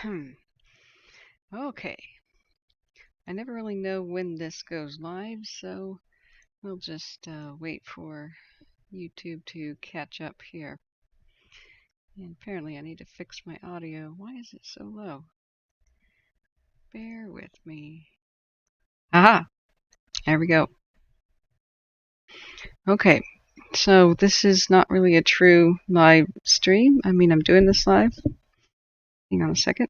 Okay, I never really know when this goes live, so we'll just wait for YouTube to catch up here. And apparently I need to fix my audio. Why is it so low? Bear with me. Aha! There we go. Okay, so this is not really a true live stream. I mean, I'm doing this live. Hang on a second.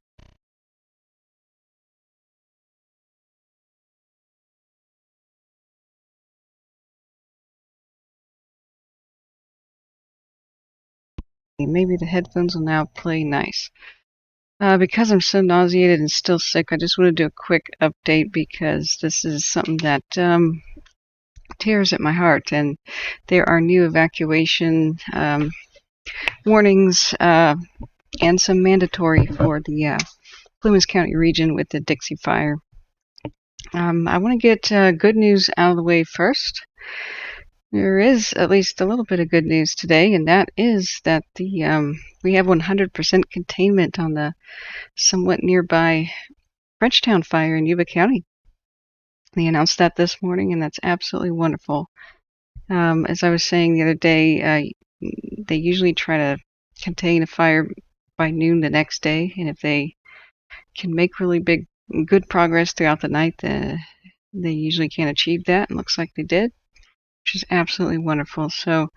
Maybe the headphones will now play nice. Because I'm so nauseated and still sick, I just want to do a quick update because this is something that tears at my heart. And there are new evacuation warnings and some mandatory for the Plumas County region with the Dixie fire. I want to get good news out of the way first. There is at least a little bit of good news today, and that is that we have 100% containment on the somewhat nearby Frenchtown fire in Evac County. They announced that this morning, and that's absolutely wonderful. As I was saying the other day, they usually try to contain a fire by noon the next day, and if they can make really good progress throughout the night, they usually can achieve that, and looks like they did, which is absolutely wonderful. So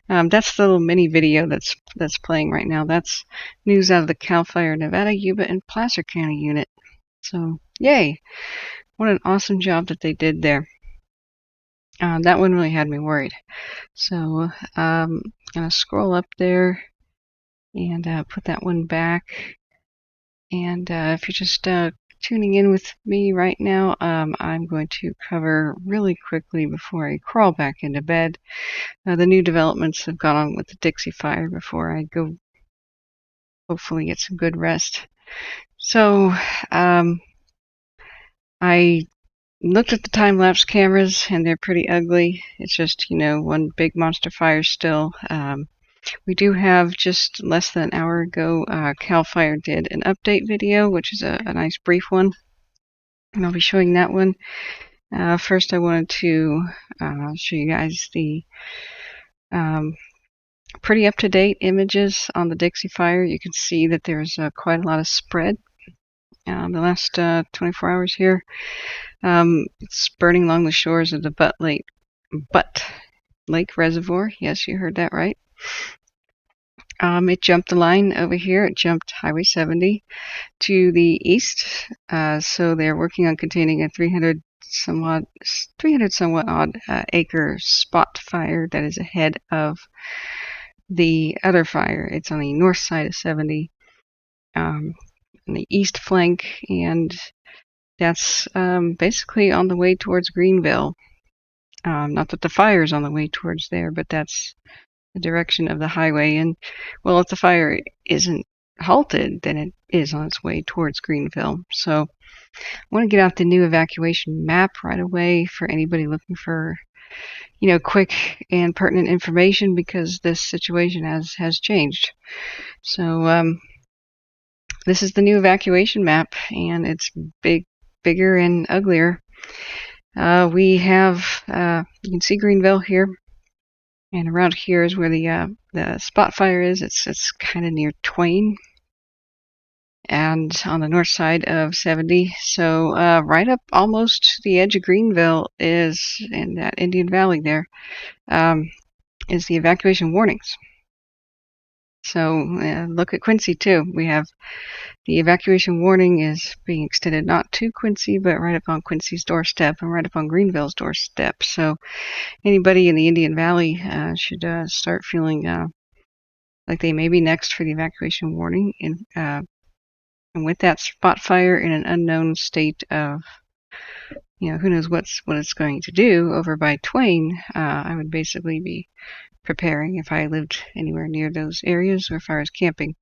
that's the little mini video that's playing right now. That's news out of the Cal Fire Nevada, Yuba, and Placer County unit. So yay! What an awesome job that they did there. That one really had me worried. So I'm going to scroll up there and put that one back. And if you're just tuning in with me right now, I'm going to cover really quickly before I crawl back into bed the new developments that have gone on with the Dixie fire before I go hopefully get some good rest. So I looked at the time-lapse cameras, and they're pretty ugly. It's just, one big monster fire still. We do have, just less than an hour ago, Cal Fire did an update video, which is a nice brief one, and I'll be showing that one. First, I wanted to show you guys the pretty up-to-date images on the Dixie fire. You can see that there's quite a lot of spread the last 24 hours here. It's burning along the shores of the Butte Lake Reservoir. Yes, you heard that right. It jumped the line over here. It jumped Highway 70 to the east. So they're working on containing a 300 somewhat odd acre spot fire that is ahead of the other fire. It's on the north side of 70, on the east flank, and that's basically on the way towards Greenville. Not that the fire is on the way towards there, but that's the direction of the highway. And, well, if the fire isn't halted, then it is on its way towards Greenville. So I want to get out the new evacuation map right away for anybody looking for, quick and pertinent information, because this situation has changed. So this is the new evacuation map, and it's bigger and uglier. We have, you can see Greenville here, and around here is where the spot fire is. It's kind of near Twain, and on the north side of 70. So right up almost to the edge of Greenville is, in that Indian Valley there, is the evacuation warnings. So look at Quincy too. We have the evacuation warning is being extended not to Quincy, but right up on Quincy's doorstep and right up on Greenville's doorstep. So anybody in the Indian Valley should start feeling like they may be next for the evacuation warning. And with that spot fire in an unknown state of, who knows what it's going to do over by Twain, I would basically be preparing if I lived anywhere near those areas or if I was camping.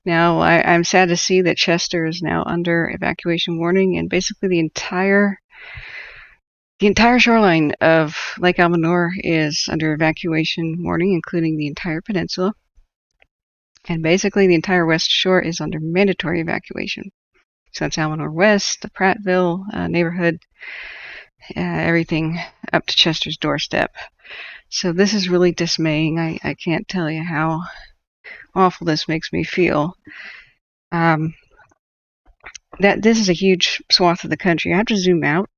Now, I'm sad to see that Chester is now under evacuation warning, and basically the entire shoreline of Lake Almanor is under evacuation warning, including the entire peninsula. And basically, the entire West Shore is under mandatory evacuation. So that's Almanor West, the Prattville neighborhood, everything up to Chester's doorstep. So this is really dismaying. I can't tell you how awful this makes me feel. That this is a huge swath of the country. I have to zoom out,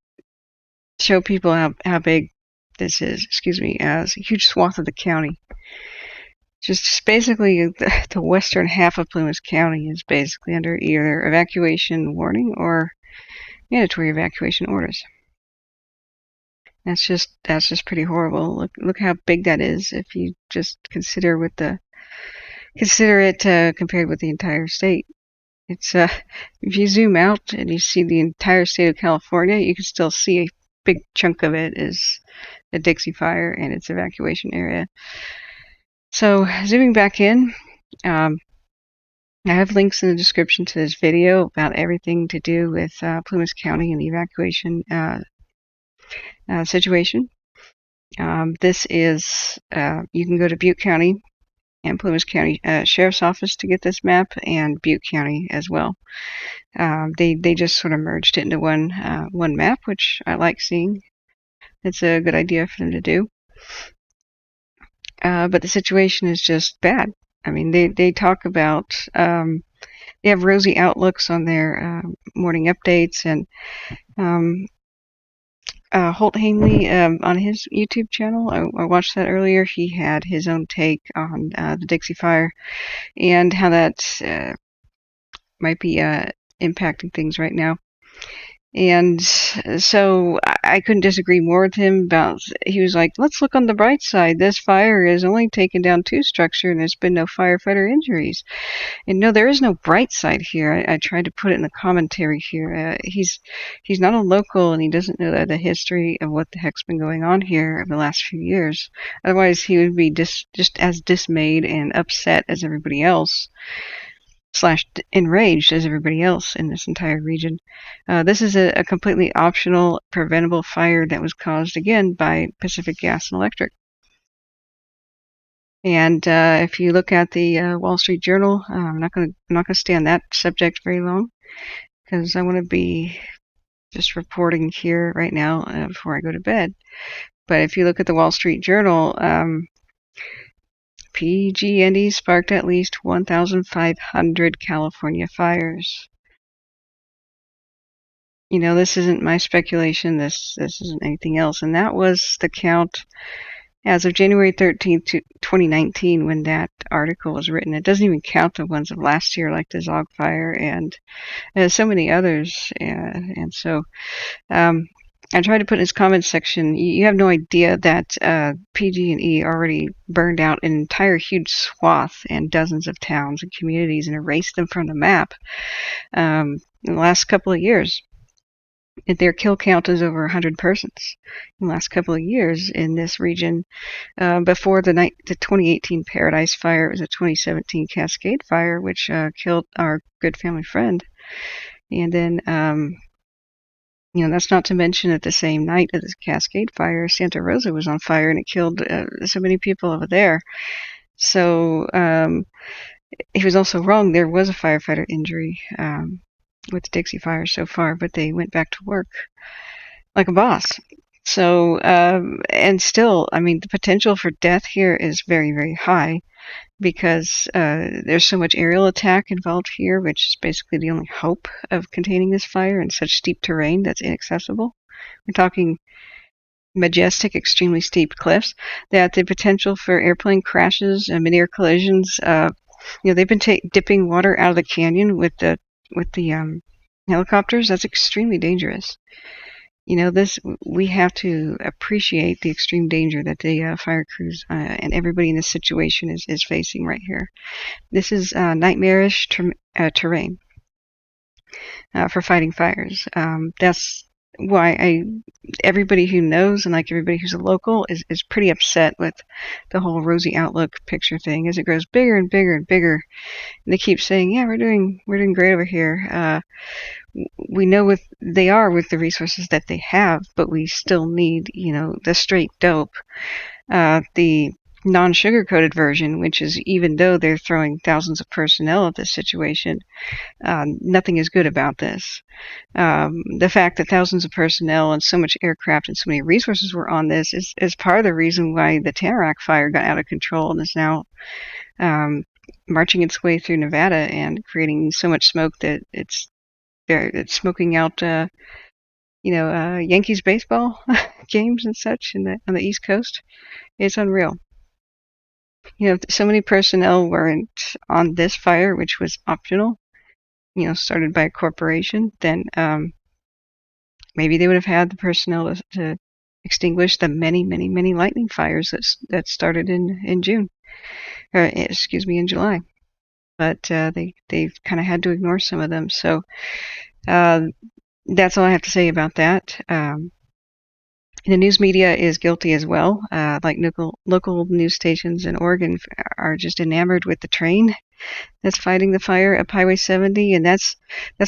show people how big this is. Excuse me, it's a huge swath of the county. Just basically the western half of Plumas County is basically under either evacuation warning or mandatory evacuation orders. That's just pretty horrible. Look how big that is if you just consider it compared with the entire state. It's if you zoom out and you see the entire state of California, you can still see a big chunk of it is the Dixie fire and its evacuation area. So zooming back in, I have links in the description to this video about everything to do with Plumas County and the evacuation situation. This is, you can go to Butte County and Plumas County Sheriff's Office to get this map, and Butte County as well. They just sort of merged it into one map, which I like seeing. It's a good idea for them to do. But the situation is just bad. I mean, they talk about, they have rosy outlooks on their morning updates, and Holt Hanley on his YouTube channel, I watched that earlier. He had his own take on the Dixie fire and how that might be impacting things right now. And so I couldn't disagree more with him about, he was like, let's look on the bright side. This fire has only taken down 2 structures and there's been no firefighter injuries. And no, there is no bright side here. I tried to put it in the commentary here. He's not a local, and he doesn't know the history of what the heck's been going on here over the last few years. Otherwise, he would be just as dismayed and upset as everybody else. / enraged as everybody else in this entire region. This is a completely optional, preventable fire that was caused, again, by Pacific Gas and Electric. And if you look at the Wall Street Journal, I'm not going to stay on that subject very long, because I want to be just reporting here right now before I go to bed. But if you look at the Wall Street Journal, pg&e sparked at least 1,500 California fires. You know, this isn't my speculation. This isn't anything else. And that was the count as of January 13th, 2019, when that article was written. It doesn't even count the ones of last year, like the Zog fire and so many others. And so I tried to put in his comments section, you have no idea that PG&E already burned out an entire huge swath and dozens of towns and communities and erased them from the map in the last couple of years. Their kill count is over 100 persons in the last couple of years in this region. Before the 2018 Paradise Fire, it was a 2017 Cascade Fire, which killed our good family friend. And then you know, that's not to mention that the same night of the Cascade Fire, Santa Rosa was on fire, and it killed so many people over there. So he was also wrong. There was a firefighter injury with the Dixie fire so far, but they went back to work like a boss. So, and still, I mean, the potential for death here is very, very high, because there's so much aerial attack involved here, which is basically the only hope of containing this fire in such steep terrain that's inaccessible. We're talking majestic, extremely steep cliffs, that the potential for airplane crashes and mid-air collisions, you know, they've been dipping water out of the canyon with the helicopters. That's extremely dangerous. You know, we have to appreciate the extreme danger that the fire crews and everybody in this situation is facing right here. This is nightmarish terrain for fighting fires. That's why everybody who knows, and like everybody who's a local, is pretty upset with the whole rosy outlook picture thing as it grows bigger and bigger and bigger. And they keep saying, yeah, we're doing great over here. We know they are with the resources that they have, but we still need, you know, the straight dope. The non-sugar-coated version, which is, even though they're throwing thousands of personnel at this situation, nothing is good about this. The fact that thousands of personnel and so much aircraft and so many resources were on this is part of the reason why the Tamarak fire got out of control and is now marching its way through Nevada and creating so much smoke that it's smoking out, Yankees baseball games and such on the East Coast. It's unreal. If so many personnel weren't on this fire, which was optional, started by a corporation, then maybe they would have had the personnel to extinguish the many, many, many lightning fires that started in June, or excuse me, in July. But they kind of had to ignore some of them. So that's all I have to say about that. The news media is guilty as well. Like local news stations in Oregon are just enamored with the train that's fighting the fire up Highway 70, and that's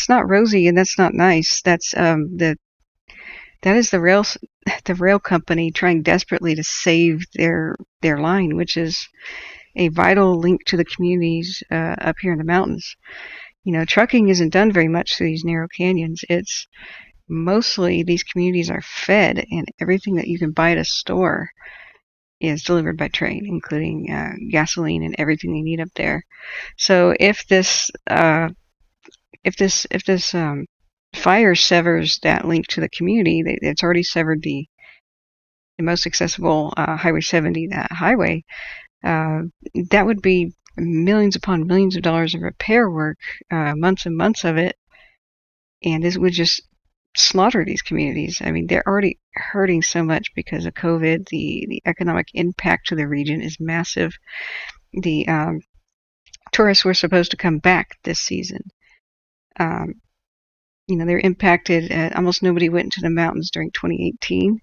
not rosy and that's not nice. That is the rail company trying desperately to save their line, which is a vital link to the communities up here in the mountains. Trucking isn't done very much through these narrow canyons. It's mostly these communities are fed, and everything that you can buy at a store is delivered by train, including gasoline and everything they need up there. So if this fire severs that link to the community, it's already severed the most accessible Highway 70, that highway. That would be millions upon millions of dollars of repair work, months and months of it, and this would just slaughter these communities. I mean, they're already hurting so much because of COVID. The economic impact to the region is massive. The tourists were supposed to come back this season. They're impacted. Almost nobody went into the mountains during 2018.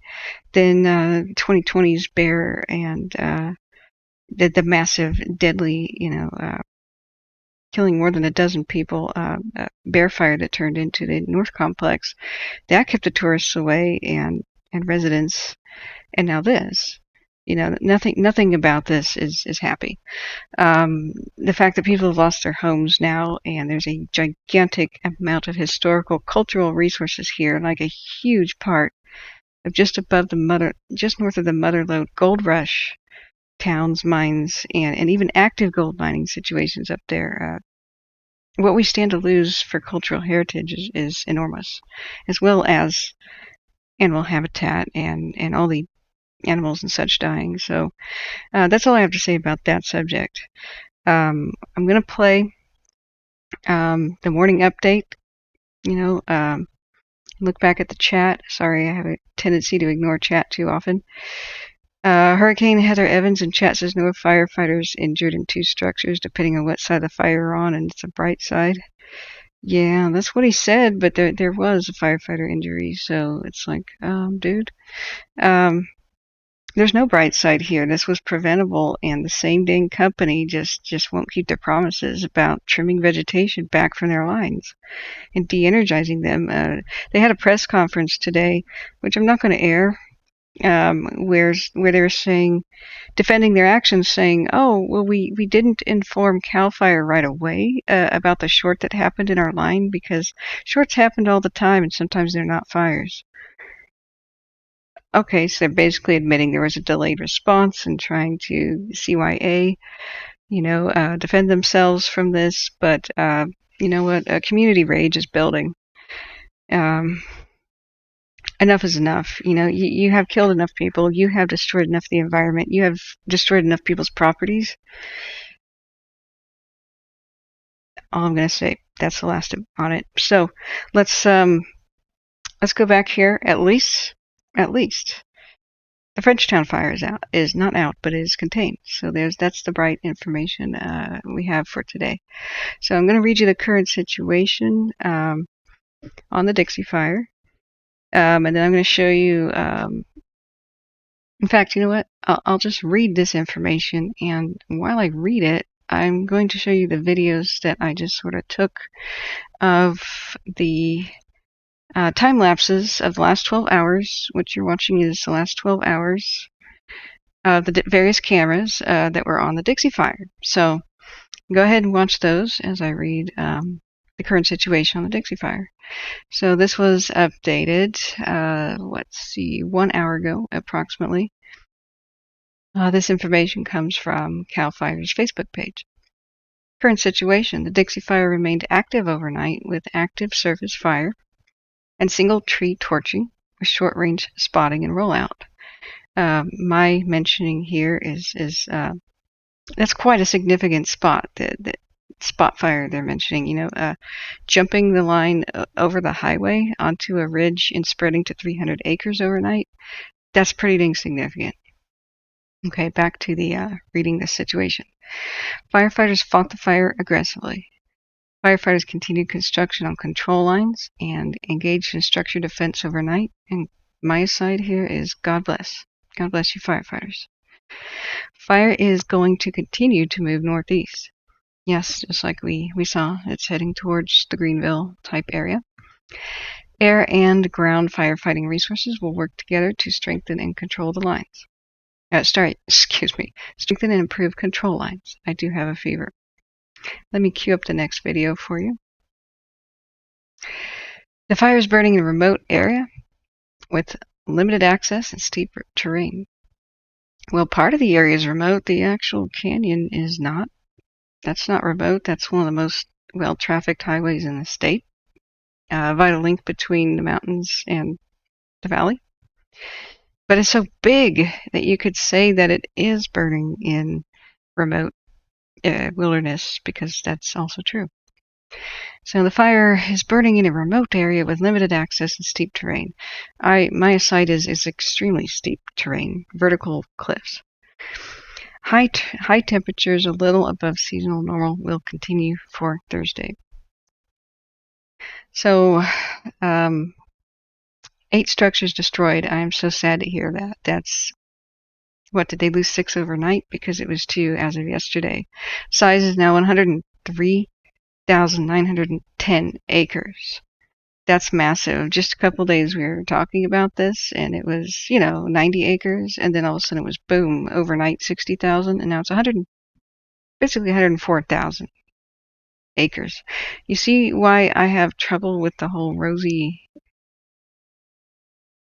Then 2020's bear and the massive, deadly, killing more than a dozen people, bear fire that turned into the North Complex, that kept the tourists away and residents. And now this, nothing about this is happy. The fact that people have lost their homes now, and there's a gigantic amount of historical, cultural resources here, like a huge part of just north of the Mother Lode gold rush towns, mines, and even active gold mining situations up there. What we stand to lose for cultural heritage is enormous, as well as animal habitat and all the animals and such dying. So that's all I have to say about that subject. I'm going to play the morning update. Look back at the chat. Sorry, I have a tendency to ignore chat too often. Hurricane Heather Evans in chat says no firefighters injured in 2 structures, depending on what side of the fire you're on, and it's a bright side. Yeah, that's what he said, but there was a firefighter injury, so it's like, dude. There's no bright side here. This was preventable, and the same dang company just won't keep their promises about trimming vegetation back from their lines and de-energizing them. They had a press conference today, which I'm not going to air, where they were saying, defending their actions, saying, oh, well, we didn't inform CAL FIRE right away about the short that happened in our line, because shorts happened all the time and sometimes they're not fires. Okay, so they're basically admitting there was a delayed response and trying to CYA, defend themselves from this, but you know what, community rage is building. Enough is enough. You have killed enough people. You have destroyed enough of the environment. You have destroyed enough people's properties. All I'm going to say, that's the last on it. So let's go back here. At least the Frenchtown fire is not out, but is contained. So that's the bright information we have for today. So I'm going to read you the current situation on the Dixie fire. And then I'm going to show you, in fact, you know what? I'll just read this information, and while I read it, I'm going to show you the videos that I just sort of took of the time lapses of the last 12 hours. What you're watching is the last 12 hours the various cameras that were on the Dixie fire. So go ahead and watch those as I read the current situation on the Dixie fire. So this was updated, let's see, 1 hour ago approximately. This information comes from CAL FIRE's Facebook page. Current situation: the Dixie fire remained active overnight with active surface fire and single tree torching with short-range spotting and rollout. My mentioning here is that's quite a significant spot. The spot fire they're mentioning, jumping the line over the highway onto a ridge and spreading to 300 acres overnight. That's pretty dang significant. Okay, back to the reading the situation. Firefighters fought the fire aggressively. Firefighters continued construction on control lines and engaged in structure defense overnight. And my side here is God bless. God bless you, firefighters. Fire is going to continue to move northeast. Yes, just like we saw, it's heading towards the Greenville type area. Air and ground firefighting resources will work together to strengthen and control the lines. Strengthen and improve control lines. I do have a fever. Let me cue up the next video for you. The fire is burning in a remote area with limited access and steep terrain. Well, part of the area is remote. The actual canyon is not. That's not remote. That's one of the most well-trafficked highways in the state. Vital link between the mountains and the valley. But it's so big that you could say that it is burning in remote wilderness, because that's also true. So the fire is burning in a remote area with limited access and steep terrain. My site is extremely steep terrain, vertical cliffs. High temperatures a little above seasonal normal will continue for Thursday. So 8 structures destroyed. I am so sad to hear that. That's, what, did they lose 6 overnight? Because it was 2 as of yesterday. Size is now 103,910 acres. That's massive. Just a couple days we were talking about this, and it was, 90 acres, and then all of a sudden it was boom, overnight 60,000, and now it's basically 104,000 acres. You see why I have trouble with the whole rosy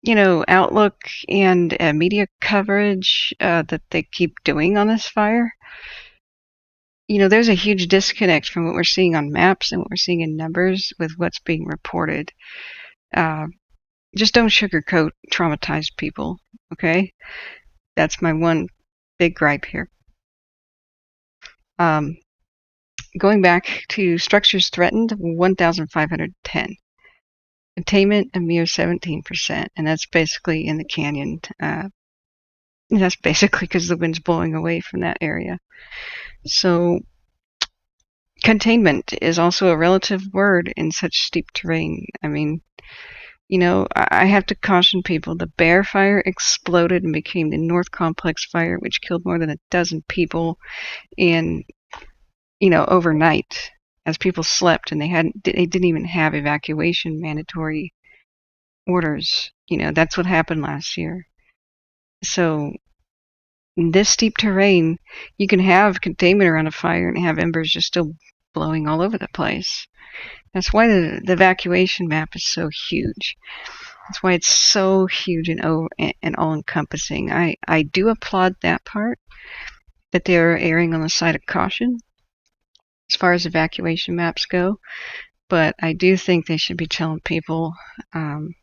outlook and media coverage that they keep doing on this fire? There's a huge disconnect from what we're seeing on maps and what we're seeing in numbers with what's being reported. Just don't sugarcoat traumatized people, okay? That's my one big gripe here. Going back to structures threatened, 1,510. Containment, a mere 17%, and that's basically in the canyon. That's basically because the wind's blowing away from that area. So containment is also a relative word in such steep terrain. I mean, I have to caution people. The Bear Fire exploded and became the North Complex Fire, which killed more than a dozen people in, overnight, as people slept, and they didn't even have evacuation mandatory orders. That's what happened last year. So in this steep terrain, you can have containment around a fire and have embers just still blowing all over the place. That's why the evacuation map is so huge. That's why it's so huge and all-encompassing. I do applaud that part, that they're erring on the side of caution as far as evacuation maps go, but I do think they should be telling people the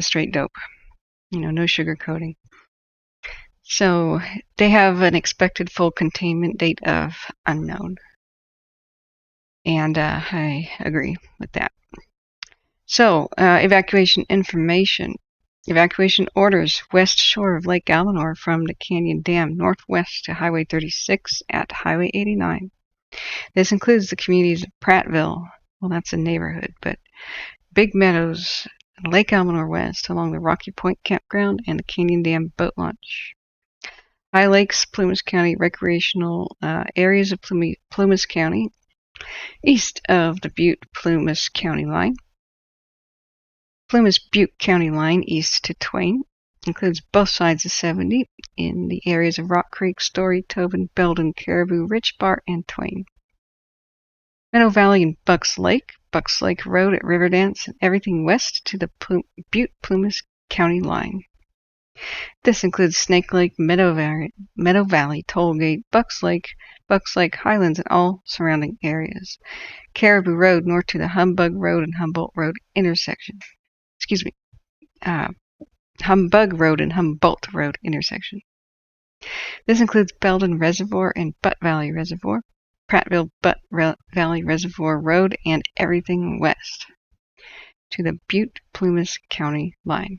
straight dope. No sugarcoating. So they have an expected full containment date of unknown. And I agree with that. So evacuation information. Evacuation orders west shore of Lake Almanor from the Canyon Dam northwest to Highway 36 at Highway 89. This includes the communities of Prattville, well, that's a neighborhood, but Big Meadows, Lake Almanor West along the Rocky Point Campground, and the Canyon Dam Boat Launch. High Lakes, Plumas County recreational areas of Plumas County, east of the Butte Plumas County line. Plumas Butte County line east to Twain. Includes both sides of 70 in the areas of Rock Creek, Story, Tobin, Belden, Caribou, Rich Bar, and Twain. Meadow Valley and Bucks Lake Road at Riverdance, and everything west to the Butte Plumas County line. This includes Snake Lake, Meadow Valley, Tollgate, Bucks Lake Highlands, and all surrounding areas. Caribou Road north to the Humbug Road and Humboldt Road intersection. Humbug Road and Humboldt Road intersection. This includes Belden Reservoir and Butte Valley Reservoir, Prattville Butte Valley Reservoir Road, and everything west to the Butte Plumas County line.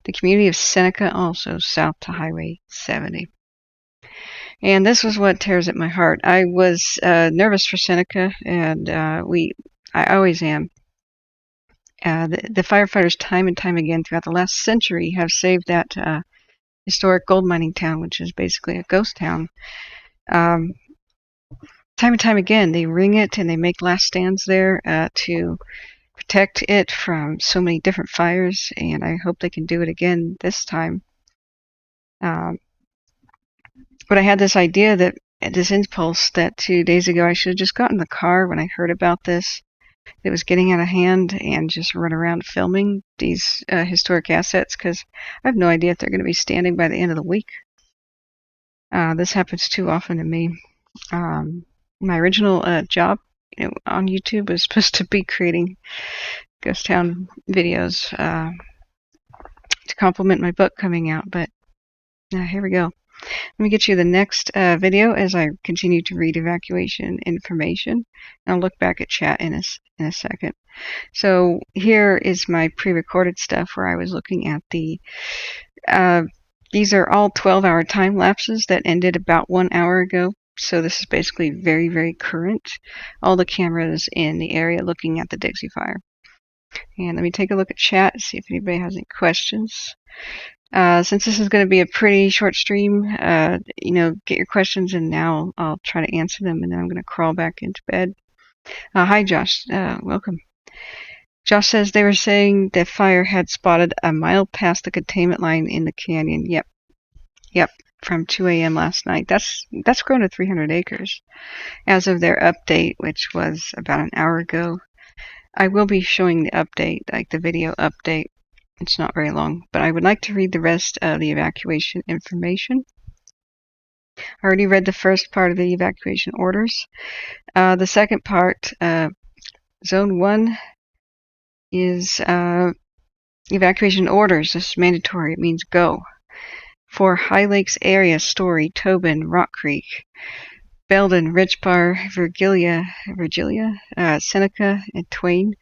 The community of Seneca also south to Highway 70. And this was what tears at my heart. I was nervous for Seneca, and I always am. The firefighters time and time again throughout the last century have saved that historic gold mining town, which is basically a ghost town. Time and time again, they ring it and they make last stands there to protect it from so many different fires, and I hope they can do it again this time. But I had this idea this impulse that 2 days ago I should have just gotten in the car when I heard about this. It was getting out of hand and just run around filming these historic assets, because I have no idea if they're going to be standing by the end of the week. This happens too often to me. My original job on YouTube was supposed to be creating ghost town videos to complement my book coming out, but here we go. Let me get you the next video as I continue to read evacuation information. I'll look back at chat in a second. So here is my pre-recorded stuff where I was looking at these are all 12-hour time lapses that ended about 1 hour ago. So this is basically very, very current. All the cameras in the area looking at the Dixie fire. And let me take a look at chat, see if anybody has any questions. Since this is going to be a pretty short stream, get your questions and now I'll try to answer them, and then I'm going to crawl back into bed. Hi, Josh. Welcome. Josh says they were saying the fire had spotted a mile past the containment line in the canyon. Yep. From 2 a.m. last night. That's grown to 300 acres. As of their update, which was about an hour ago, I will be showing the update, like the video update. It's not very long, but I would like to read the rest of the evacuation information. I already read the first part of the evacuation orders. The second part, Zone 1, is evacuation orders. This is mandatory. It means go. For High Lakes area, Story, Tobin, Rock Creek, Belden, Rich Bar, Virgilia, Seneca, and Twain,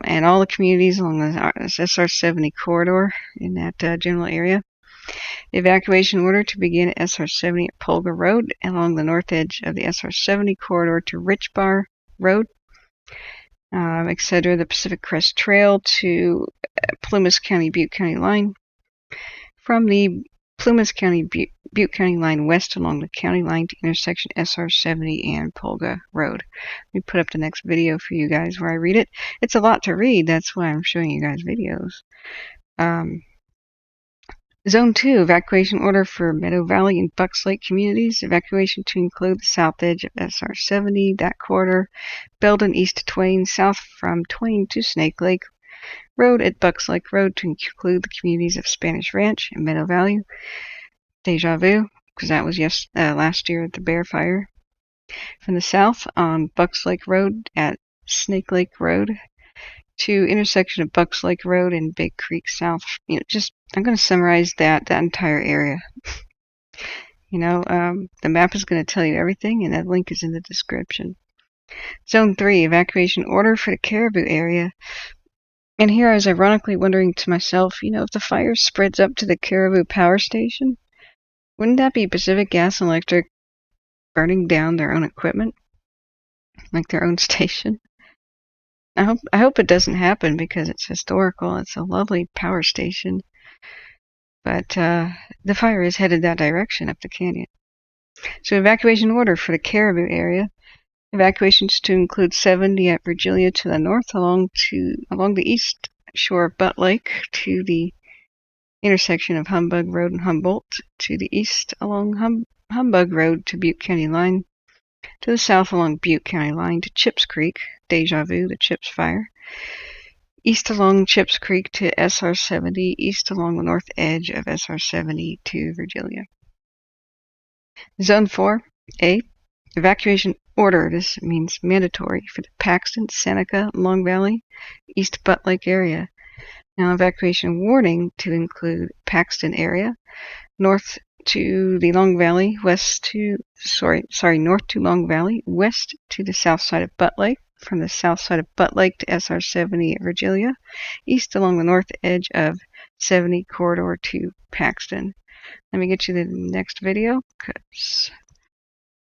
and all the communities along the SR-70 corridor in that general area. The evacuation order to begin at SR-70 at Polga Road and along the north edge of the SR-70 corridor to Rich Bar Road, etc. The Pacific Crest Trail to Plumas County, Butte County line. From the Plumas County, Butte County line west along the county line to intersection SR-70 and Polga Road. Let me put up the next video for you guys where I read it. It's a lot to read. That's why I'm showing you guys videos. Zone 2, evacuation order for Meadow Valley and Bucks Lake communities. Evacuation to include the south edge of SR-70, that corridor. Belden east to Twain, south from Twain to Snake Lake Road at Bucks Lake Road to include the communities of Spanish Ranch and Meadow Valley. Deja vu, because that was last year at the Bear Fire. From the south on Bucks Lake Road at Snake Lake Road to intersection of Bucks Lake Road and Big Creek South. I'm going to summarize that entire area. The map is going to tell you everything, and that link is in the description. Zone 3, evacuation order for the Caribou area. And here I was ironically wondering to myself, if the fire spreads up to the Caribou power station, wouldn't that be Pacific Gas and Electric burning down their own equipment? Like their own station? I hope it doesn't happen because it's historical. It's a lovely power station. But the fire is headed that direction up the canyon. So evacuation order for the Caribou area. Evacuations to include 70 at Virgilia to the north along the east shore of Butte Lake to the intersection of Humbug Road and Humboldt, to the east along Humbug Road to Butte County line, to the south along Butte County line to Chips Creek, Deja Vu, the Chips Fire, east along Chips Creek to SR 70, east along the north edge of SR 70 to Virginia. Zone 4A, evacuation order. This means mandatory for the Paxton, Seneca, Long Valley, East Butte Lake area. Now, evacuation warning to include Paxton area, north to the Long Valley, north to Long Valley, west to the south side of Butte Lake, from the south side of Butte Lake to SR 70 at Virginia, east along the north edge of 70 corridor to Paxton. Let me get you the next video because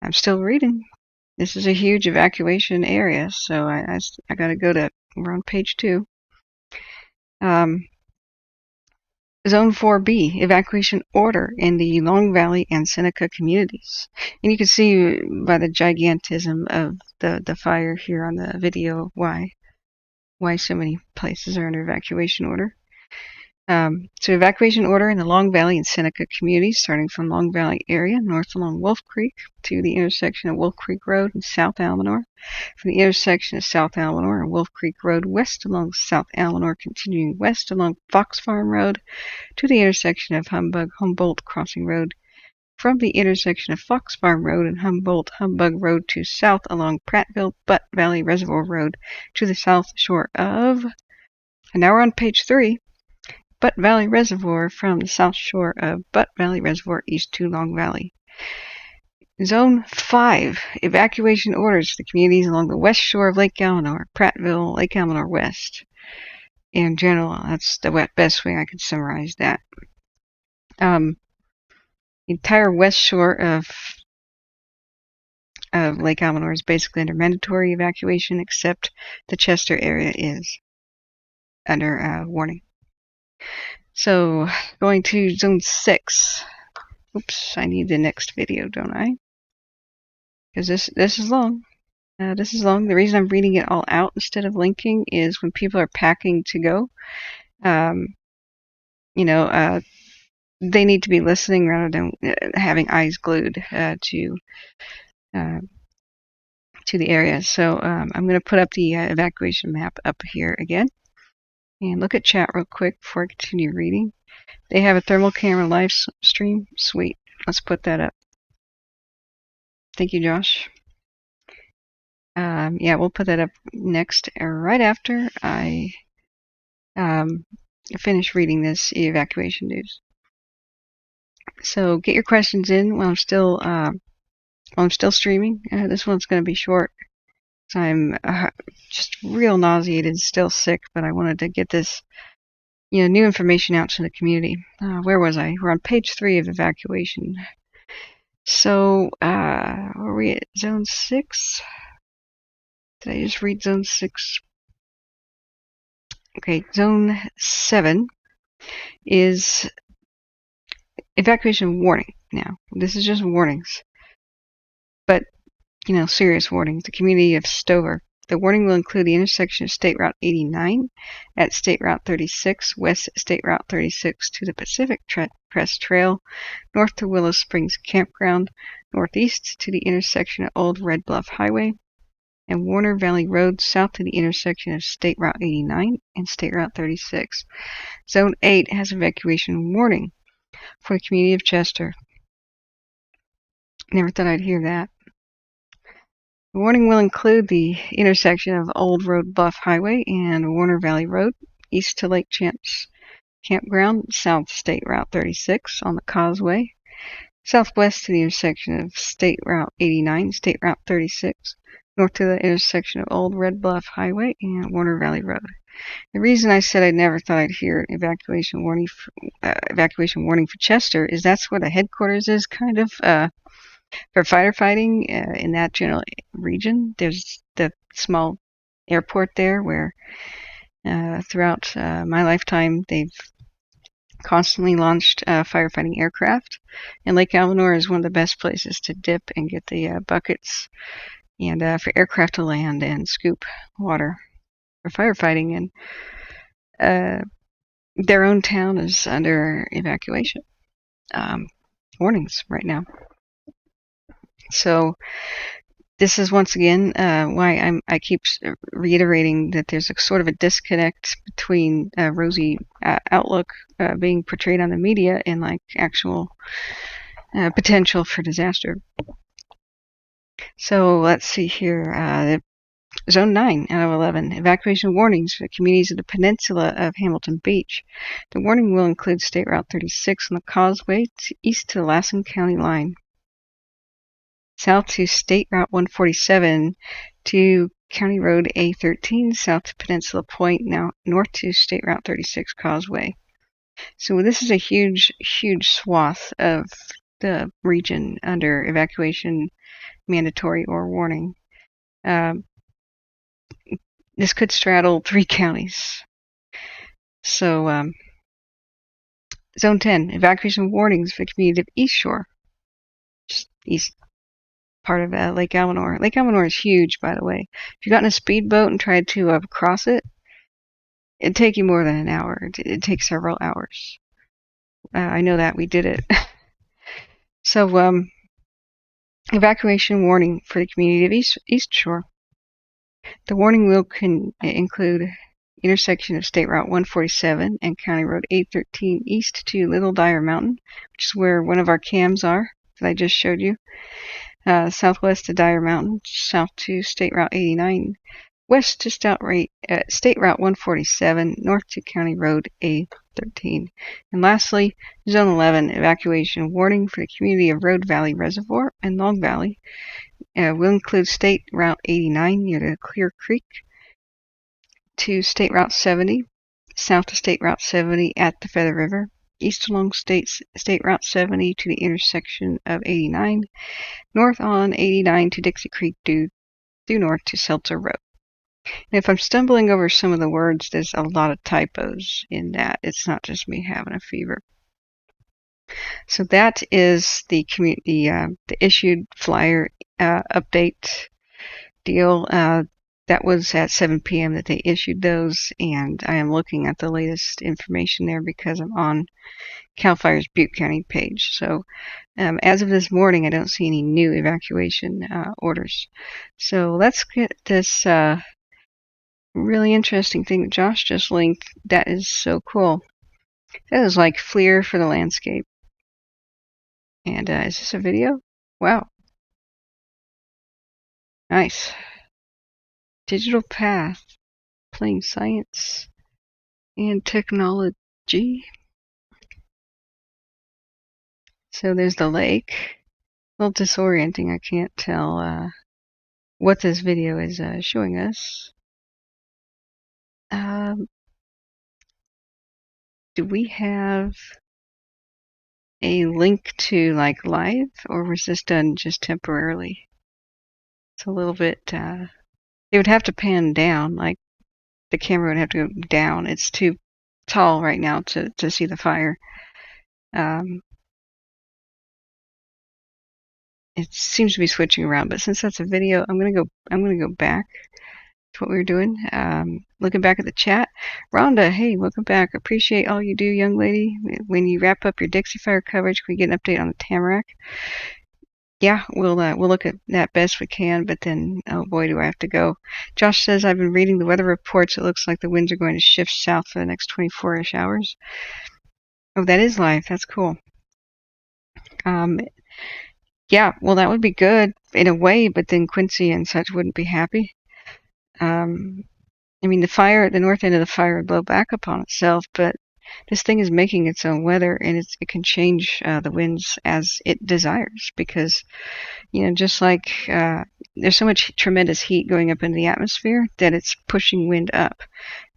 I'm still reading. This is a huge evacuation area, so I got to go to, we're on page 2. Zone 4B, evacuation order in the Long Valley and Seneca communities. And you can see by the gigantism of the fire here on the video why so many places are under evacuation order. So evacuation order in the Long Valley and Seneca communities, starting from Long Valley area, north along Wolf Creek to the intersection of Wolf Creek Road and South Almanor. From the intersection of South Almanor and Wolf Creek Road, west along South Almanor, continuing west along Fox Farm Road to the intersection of Humboldt Crossing Road. From the intersection of Fox Farm Road and Humbug Road to south along Prattville Butte Valley Reservoir Road to the south shore of, and now we're on page 3, Butte Valley Reservoir, from the south shore of Butte Valley Reservoir east to Long Valley. Zone 5, evacuation orders for the communities along the west shore of Lake Almanor, Prattville, Lake Almanor West. In general, that's the best way I could summarize that. The entire west shore of Lake Almanor is basically under mandatory evacuation, except the Chester area is under warning. So, going to Zone 6. Oops, I need the next video, don't I? Because this is long. This is long. The reason I'm reading it all out instead of linking is when people are packing to go, they need to be listening rather than having eyes glued to the area. So I'm going to put up the evacuation map up here again. And look at chat real quick before I continue reading. They have a thermal camera live stream. Sweet. Let's put that up. Thank you, Josh. Yeah, we'll put that up next, right after I finish reading this evacuation news. So get your questions in while I'm still streaming. This one's going to be short. So I'm just real nauseated, still sick, but I wanted to get this, new information out to the community. Where was I? We're on page 3 of evacuation. So, were we at Zone 6? Did I just read Zone 6? Okay, Zone 7 is evacuation warning now. This is just warnings. But, serious warnings. The community of Stover. The warning will include the intersection of State Route 89 at State Route 36, west at State Route 36 to the Pacific Crest Trail, north to Willow Springs Campground, northeast to the intersection of Old Red Bluff Highway, and Warner Valley Road south to the intersection of State Route 89 and State Route 36. Zone 8 has evacuation warning for the community of Chester. Never thought I'd hear that. The warning will include the intersection of Old Red Bluff Highway and Warner Valley Road, east to Lake Champs Campground, south State Route 36 on the Causeway, southwest to the intersection of State Route 89, State Route 36, north to the intersection of Old Red Bluff Highway and Warner Valley Road. The reason I said I never thought I'd hear evacuation warning for Chester is that's where the headquarters is, kind of, for firefighting in that general region. There's the small airport there where throughout my lifetime they've constantly launched firefighting aircraft, and Lake Almanor is one of the best places to dip and get the buckets and for aircraft to land and scoop water for firefighting. And their own town is under evacuation warnings right now. So this is once again why I keep reiterating that there's a sort of a disconnect between rosy outlook being portrayed on the media and like actual potential for disaster. So let's see here. Zone 9 out of 11. Evacuation warnings for the communities of the peninsula of Hamilton Beach. The warning will include State Route 36 on the causeway east to the Lassen County line. South to State Route 147 to County Road A13, south to Peninsula Point, now north to State Route 36 causeway. So this is a huge, huge swath of the region under evacuation mandatory or warning. This could straddle 3 counties. So, Zone 10, evacuation warnings for the community of East Shore, just east part of Lake Almanor. Lake Almanor is huge, by the way. If you got in a speedboat and tried to cross it, it'd take you more than an hour. It'd take several hours. I know that. We did it. So, evacuation warning for the community of East Shore. The warning will include intersection of State Route 147 and County Road 813 east to Little Dyer Mountain, which is where one of our cams are that I just showed you. Southwest to Dyer Mountain, south to State Route 89, west to State Route 147, north to County Road A13. And lastly, Zone 11, evacuation warning for the community of Road Valley Reservoir and Long Valley. Will include State Route 89 near the Clear Creek to State Route 70, south to State Route 70 at the Feather River, east along State Route 70 to the intersection of 89, north on 89 to Dixie Creek due north to Seltzer Road. And if I'm stumbling over some of the words, there's a lot of typos in that. It's not just me having a fever. So that is the issued flyer update deal. That was at 7 p.m. that they issued those, and I am looking at the latest information there because I'm on CAL FIRE's Butte County page. So as of this morning, I don't see any new evacuation orders. So let's get this really interesting thing that Josh just linked. That is so cool. That is like FLIR for the landscape. And is this a video? Wow. Nice. Digital path, playing science and technology. So there's the lake. A little disorienting. I can't tell what this video is showing us. Do we have a link to like live, or was this done just temporarily? It's a little bit, it would have to pan down, like the camera would have to go down. It's too tall right now to see the fire. It seems to be switching around, but since that's a video, I'm gonna go back to what we were doing. Looking back at the chat, Rhonda, hey, welcome back. Appreciate all you do, young lady. When you wrap up your Dixie fire coverage, can we get an update on the Tamarak? Yeah, we'll look at that best we can, but then, oh boy, do I have to go. Josh says, I've been reading the weather reports. It looks like the winds are going to shift south for the next 24-ish hours. Oh, that is live. That's cool. Yeah, well, that would be good in a way, but then Quincy and such wouldn't be happy. I mean, the north end of the fire would blow back upon itself, but this thing is making its own weather, and it can change the winds as it desires, because, you know, just like there's so much tremendous heat going up into the atmosphere that it's pushing wind up,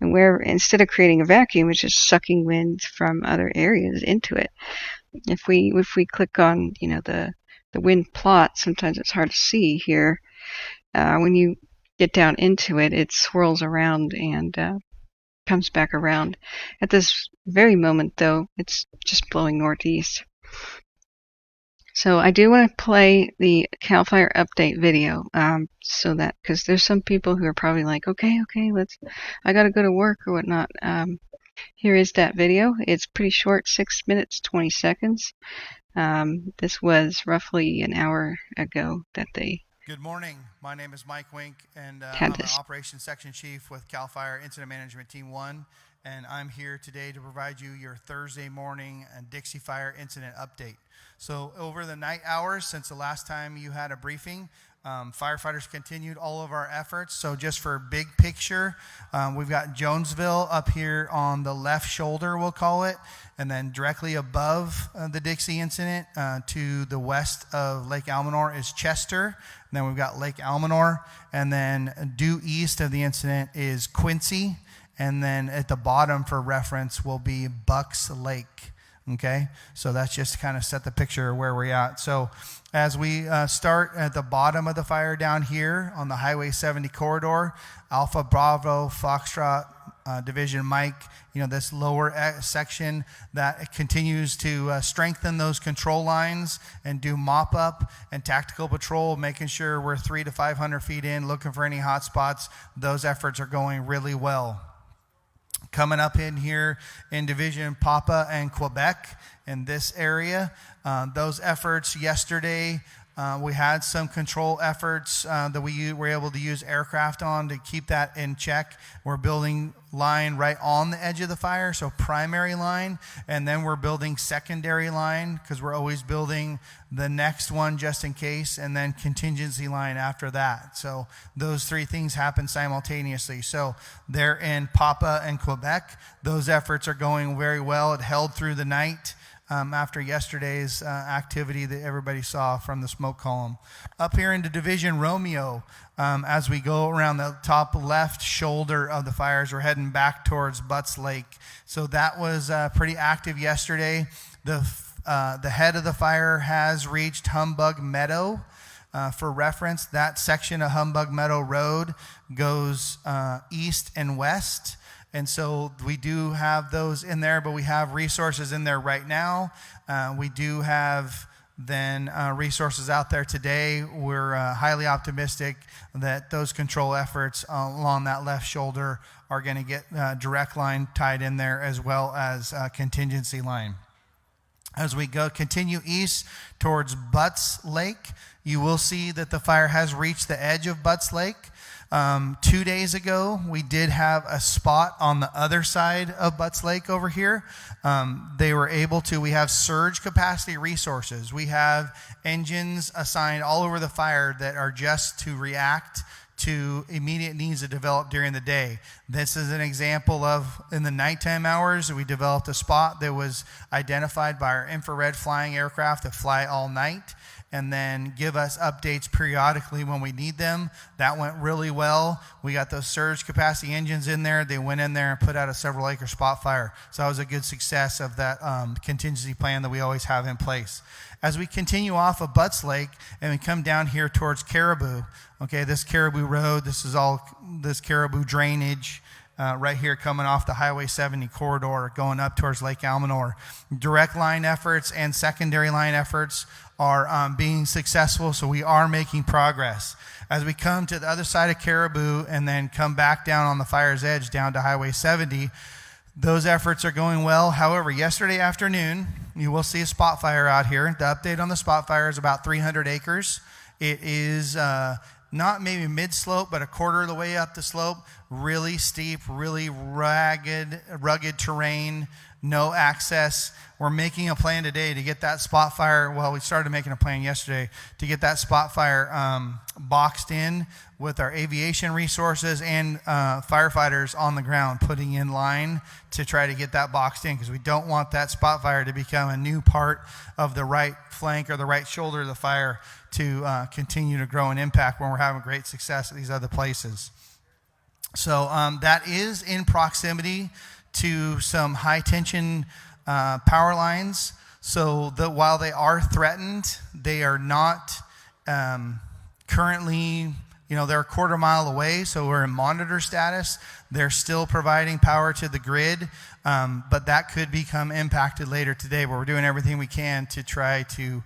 and where instead of creating a vacuum, it's just sucking wind from other areas into it. If we click on, you know, the wind plot, sometimes it's hard to see here. When you get down into it, it swirls around and comes back around. At this very moment, though, it's just blowing northeast. So I do want to play the CAL FIRE update video, so that, because there's some people who are probably like, okay, I got to go to work or whatnot. Here is that video. It's pretty short, 6 minutes, 20 seconds. This was roughly an hour ago that they Good morning. My name is Mike Wink, and had I'm an this. Operations Section Chief with CAL FIRE Incident Management Team 1, and I'm here today to provide you your Thursday morning Dixie Fire Incident Update. So over the night hours, since the last time you had a briefing, firefighters continued all of our efforts. So just for big picture, we've got Jonesville up here on the left shoulder, we'll call it, and then directly above the Dixie incident to the west of Lake Almanor is Chester. And then we've got Lake Almanor, and then due east of the incident is Quincy, and then at the bottom for reference will be Bucks Lake. Okay, so that's just to kind of set the picture of where we're at. So as we start at the bottom of the fire down here on the Highway 70 corridor, Alpha Bravo Foxtrot Division Mike, this lower section that continues to strengthen those control lines and do mop up and tactical patrol, making sure we're 300 to 500 feet in, looking for any hot spots. Those efforts are going really well. Coming up in here in Division Papa and Quebec in this area, those efforts yesterday, we had some control efforts that we were able to use aircraft on to keep that in check. We're building line right on the edge of the fire, so primary line, and then we're building secondary line because we're always building the next one just in case, and then contingency line after that. So those three things happen simultaneously. So they're in Papa and Quebec. Those efforts are going very well. It held through the night. After yesterday's activity that everybody saw from the smoke column. Up here into Division Romeo, as we go around the top left shoulder of the fires, we're heading back towards Butts Lake. So that was pretty active yesterday. The head of the fire has reached Humbug Meadow. For reference, that section of Humbug Meadow Road goes east and west. And so we do have those in there, but we have resources in there right now. We do have then resources out there today. We're highly optimistic that those control efforts along that left shoulder are going to get direct line tied in there as well as contingency line. As we continue east towards Butts Lake, you will see that the fire has reached the edge of Butts Lake. 2 days ago, we did have a spot on the other side of Butts Lake over here. They were able to, we have surge capacity resources. We have engines assigned all over the fire that are just to react to immediate needs that develop during the day. This is an example of, in the nighttime hours, we developed a spot that was identified by our infrared flying aircraft that fly all night and then give us updates periodically when we need them. That went really well. We got those surge capacity engines in there. They went in there and put out a several acre spot fire. So that was a good success of that contingency plan that we always have in place. As we continue off of Butts Lake and we come down here towards Caribou, okay, this Caribou Road, this is all this Caribou drainage right here coming off the Highway 70 corridor going up towards Lake Almanor. Direct line efforts and secondary line efforts are being successful, so we are making progress. As we come to the other side of Caribou and then come back down on the fire's edge down to Highway 70, those efforts are going well. However, yesterday afternoon, you will see a spot fire out here. The update on the spot fire is about 300 acres. It is not maybe mid-slope, but a quarter of the way up the slope. Really steep, really rugged terrain, no access. We're making a plan today to get that spot fire, well, we started making a plan yesterday to get that spot fire boxed in with our aviation resources and firefighters on the ground putting in line to try to get that boxed in, because we don't want that spot fire to become a new part of the right flank or the right shoulder of the fire to continue to grow and impact when we're having great success at these other places. So that is in proximity to some high tension power lines. So while they are threatened, they are not currently they're a quarter mile away, so we're in monitor status. They're still providing power to the grid, but that could become impacted later today, but we're doing everything we can to try to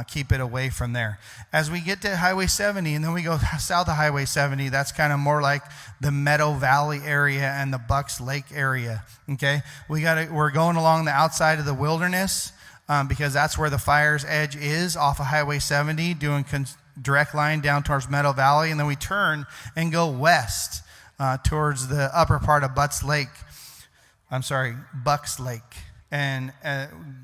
keep it away from there. As we get to Highway 70 and then we go south of Highway 70, that's kind of more like the Meadow Valley area and the Bucks Lake area. Okay, we're going along the outside of the wilderness because that's where the fire's edge is, off of Highway 70, doing direct line down towards Meadow Valley, and then we turn and go west towards the upper part of Bucks Lake, and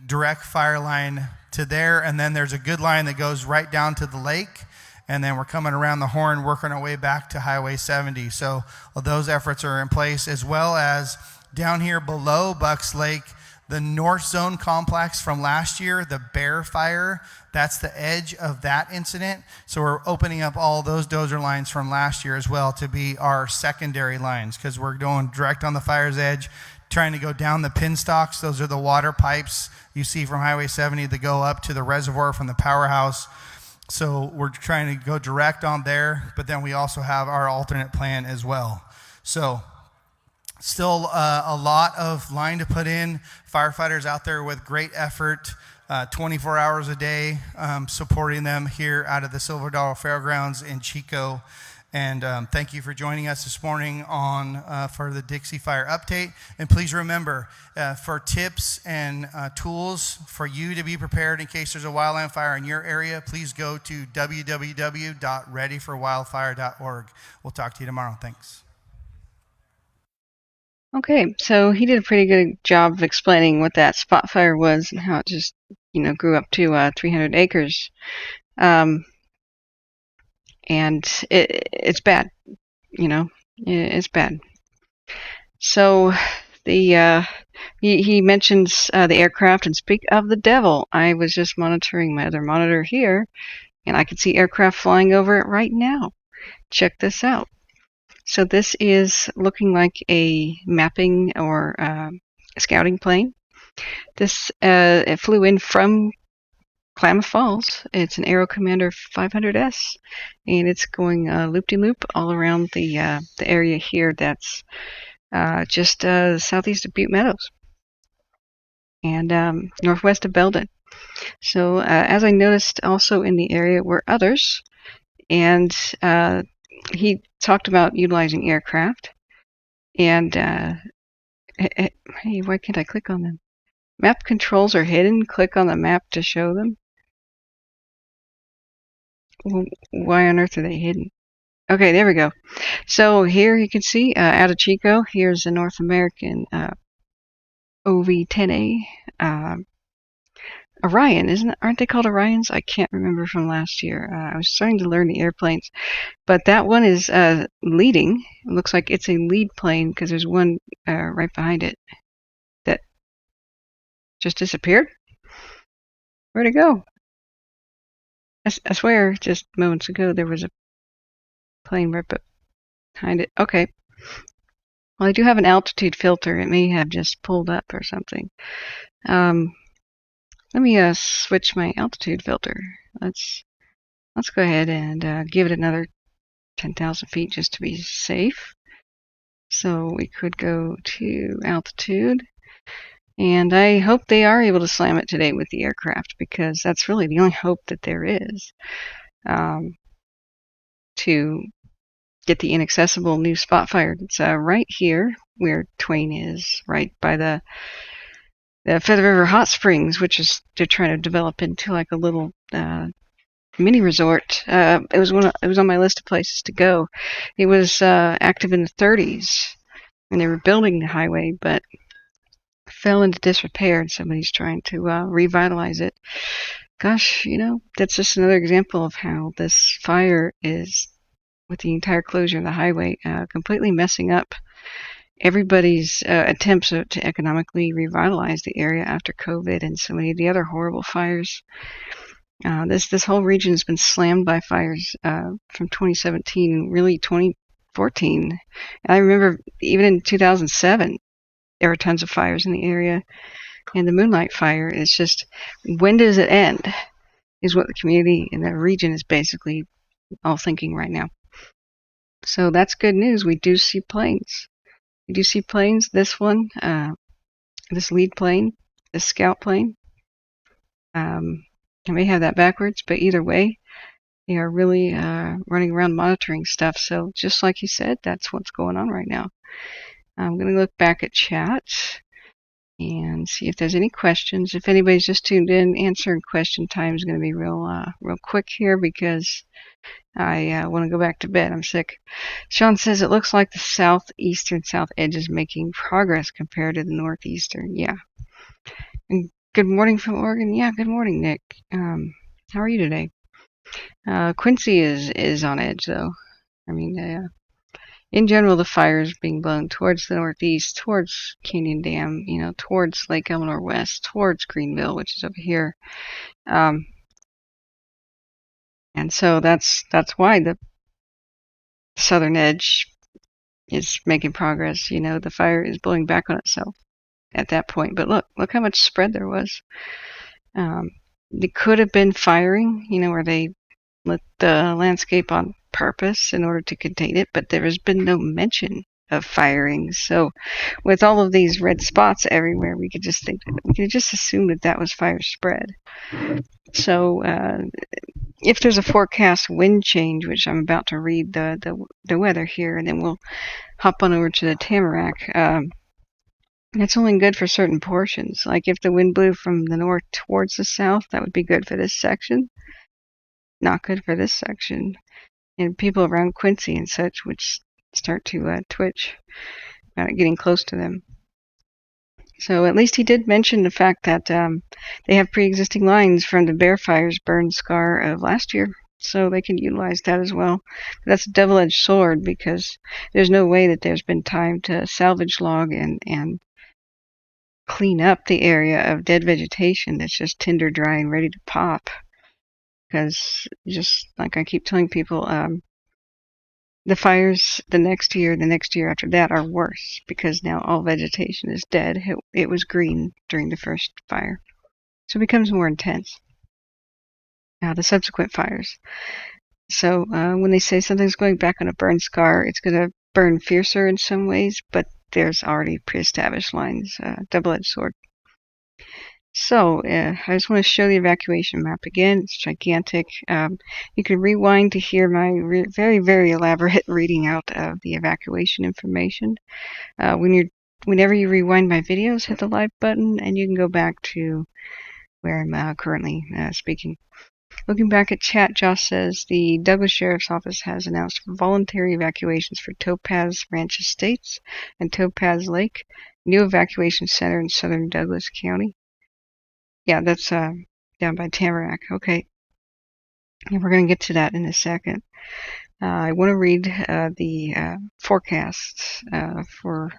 direct fire line to there, and then there's a good line that goes right down to the lake, and then we're coming around the horn, working our way back to Highway 70. So those efforts are in place, as well as down here below Bucks Lake, the North Zone complex from last year, the Bear Fire, that's the edge of that incident. So we're opening up all those dozer lines from last year as well to be our secondary lines, because we're going direct on the fire's edge, trying to go down the pin stocks. Those are the water pipes you see from Highway 70 that go up to the reservoir from the powerhouse. So we're trying to go direct on there, but then we also have our alternate plan as well. So still a lot of line to put in. Firefighters out there with great effort, 24 hours a day, supporting them here out of the Silver Dollar Fairgrounds in Chico. And thank you for joining us this morning for the Dixie Fire Update. And please remember, for tips and tools for you to be prepared in case there's a wildland fire in your area, please go to www.readyforwildfire.org. We'll talk to you tomorrow. Thanks. Okay, so he did a pretty good job of explaining what that spot fire was and how it just, grew up to 300 acres. And it's bad, it's bad. So he mentions the aircraft, and speak of the devil, I was just monitoring my other monitor here, and I can see aircraft flying over it right now. Check this out. So this is looking like a mapping or scouting plane. This it flew in from Klamath Falls. It's an Aero Commander 500S, and it's going loop-de-loop all around the area here that's just southeast of Butte Meadows and northwest of Belden. So as I noticed, also in the area were others, and he talked about utilizing aircraft. And hey, why can't I click on them? Map controls are hidden. Click on the map to show them. Why on earth are they hidden? Okay, there we go. So here you can see out of Chico, here's the North American OV-10A Orion, aren't they called Orions? I can't remember from last year. I was starting to learn the airplanes, but that one is leading. It looks like it's a lead plane because there's one right behind it that just disappeared. Where'd it go? I swear, just moments ago there was a plane right behind it. Okay. Well, I do have an altitude filter. It may have just pulled up or something. Let me switch my altitude filter. Let's go ahead and give it another 10,000 feet just to be safe. So we could go to altitude, and I hope they are able to slam it today with the aircraft, because that's really the only hope that there is to get the inaccessible new spot fire. It's right here where Twain is, right by the Feather River Hot Springs, which is they're trying to develop into like a little mini resort. It was on my list of places to go. It was active in the 30s, and they were building the highway, but fell into disrepair, and somebody's trying to revitalize it. Gosh, that's just another example of how this fire is, with the entire closure of the highway, completely messing up everybody's attempts to economically revitalize the area after COVID and so many of the other horrible fires. This whole region has been slammed by fires from 2017 and really 2014. And I remember even in 2007, there were tons of fires in the area. And the Moonlight Fire is just, when does it end? Is what the community in the region is basically all thinking right now. So that's good news. We do see planes. We do see planes. This one, this lead plane, this scout plane. I may have that backwards, but either way, they are really running around monitoring stuff. So just like he said, that's what's going on right now. I'm going to look back at chat and see if there's any questions. If anybody's just tuned in, answering question time is going to be real quick here because I want to go back to bed. I'm sick. Sean says it looks like the southeastern south edge is making progress compared to the northeastern. Yeah. And good morning from Oregon. Yeah, good morning, Nick. How are you today? Quincy is on edge though. I mean, in general, the fire is being blown towards the northeast, towards Canyon Dam, towards Lake Almanor West, towards Greenville, which is over here. And so that's why the southern edge is making progress. The fire is blowing back on itself at that point. But look how much spread there was. It could have been firing, where they lit the landscape on purpose in order to contain it, but there has been no mention of firing. So with all of these red spots everywhere, we could just assume that was fire spread. So if there's a forecast wind change, which I'm about to read the weather here, and then we'll hop on over to the Tamarak. That's only good for certain portions. Like if the wind blew from the north towards the south, that would be good for this section. Not good for this section. And people around Quincy and such would start to twitch about it getting close to them. So at least he did mention the fact that they have pre-existing lines from the Bear Fire's burn scar of last year, so they can utilize that as well. But that's a double-edged sword because there's no way that there's been time to salvage log and clean up the area of dead vegetation that's just tinder dry and ready to pop. Because just like I keep telling people, the fires the next year after that are worse because now all vegetation is dead. It was green during the first fire. So it becomes more intense. Now the subsequent fires. So when they say something's going back on a burn scar, it's going to burn fiercer in some ways, but there's already pre-established lines. Double-edged sword. So I just want to show the evacuation map again. It's gigantic. You can rewind to hear my very, very elaborate reading out of the evacuation information. Whenever you rewind my videos, hit the live button, and you can go back to where I'm currently speaking. Looking back at chat, Josh says the Douglas Sheriff's Office has announced voluntary evacuations for Topaz Ranch Estates and Topaz Lake, new evacuation center in southern Douglas County. Yeah, that's down by Tamarak. Okay. And we're going to get to that in a second. I want to read the forecasts for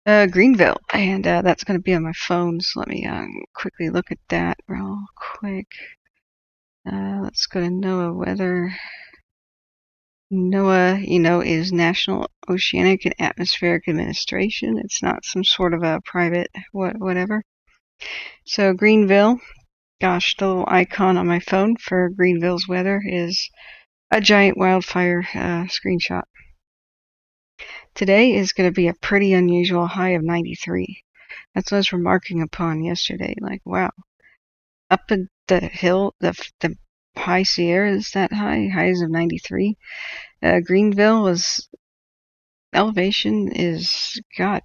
Greenville, and that's going to be on my phone, so let me quickly look at that real quick. Let's go to NOAA weather. NOAA, is National Oceanic and Atmospheric Administration. It's not some sort of a private whatever. So Greenville, gosh, the little icon on my phone for Greenville's weather is a giant wildfire screenshot. Today is going to be a pretty unusual high of 93. That's what I was remarking upon yesterday. Like, wow. Up at the hill, the high Sierra is that high, highs of 93. Greenville was, elevation is, God,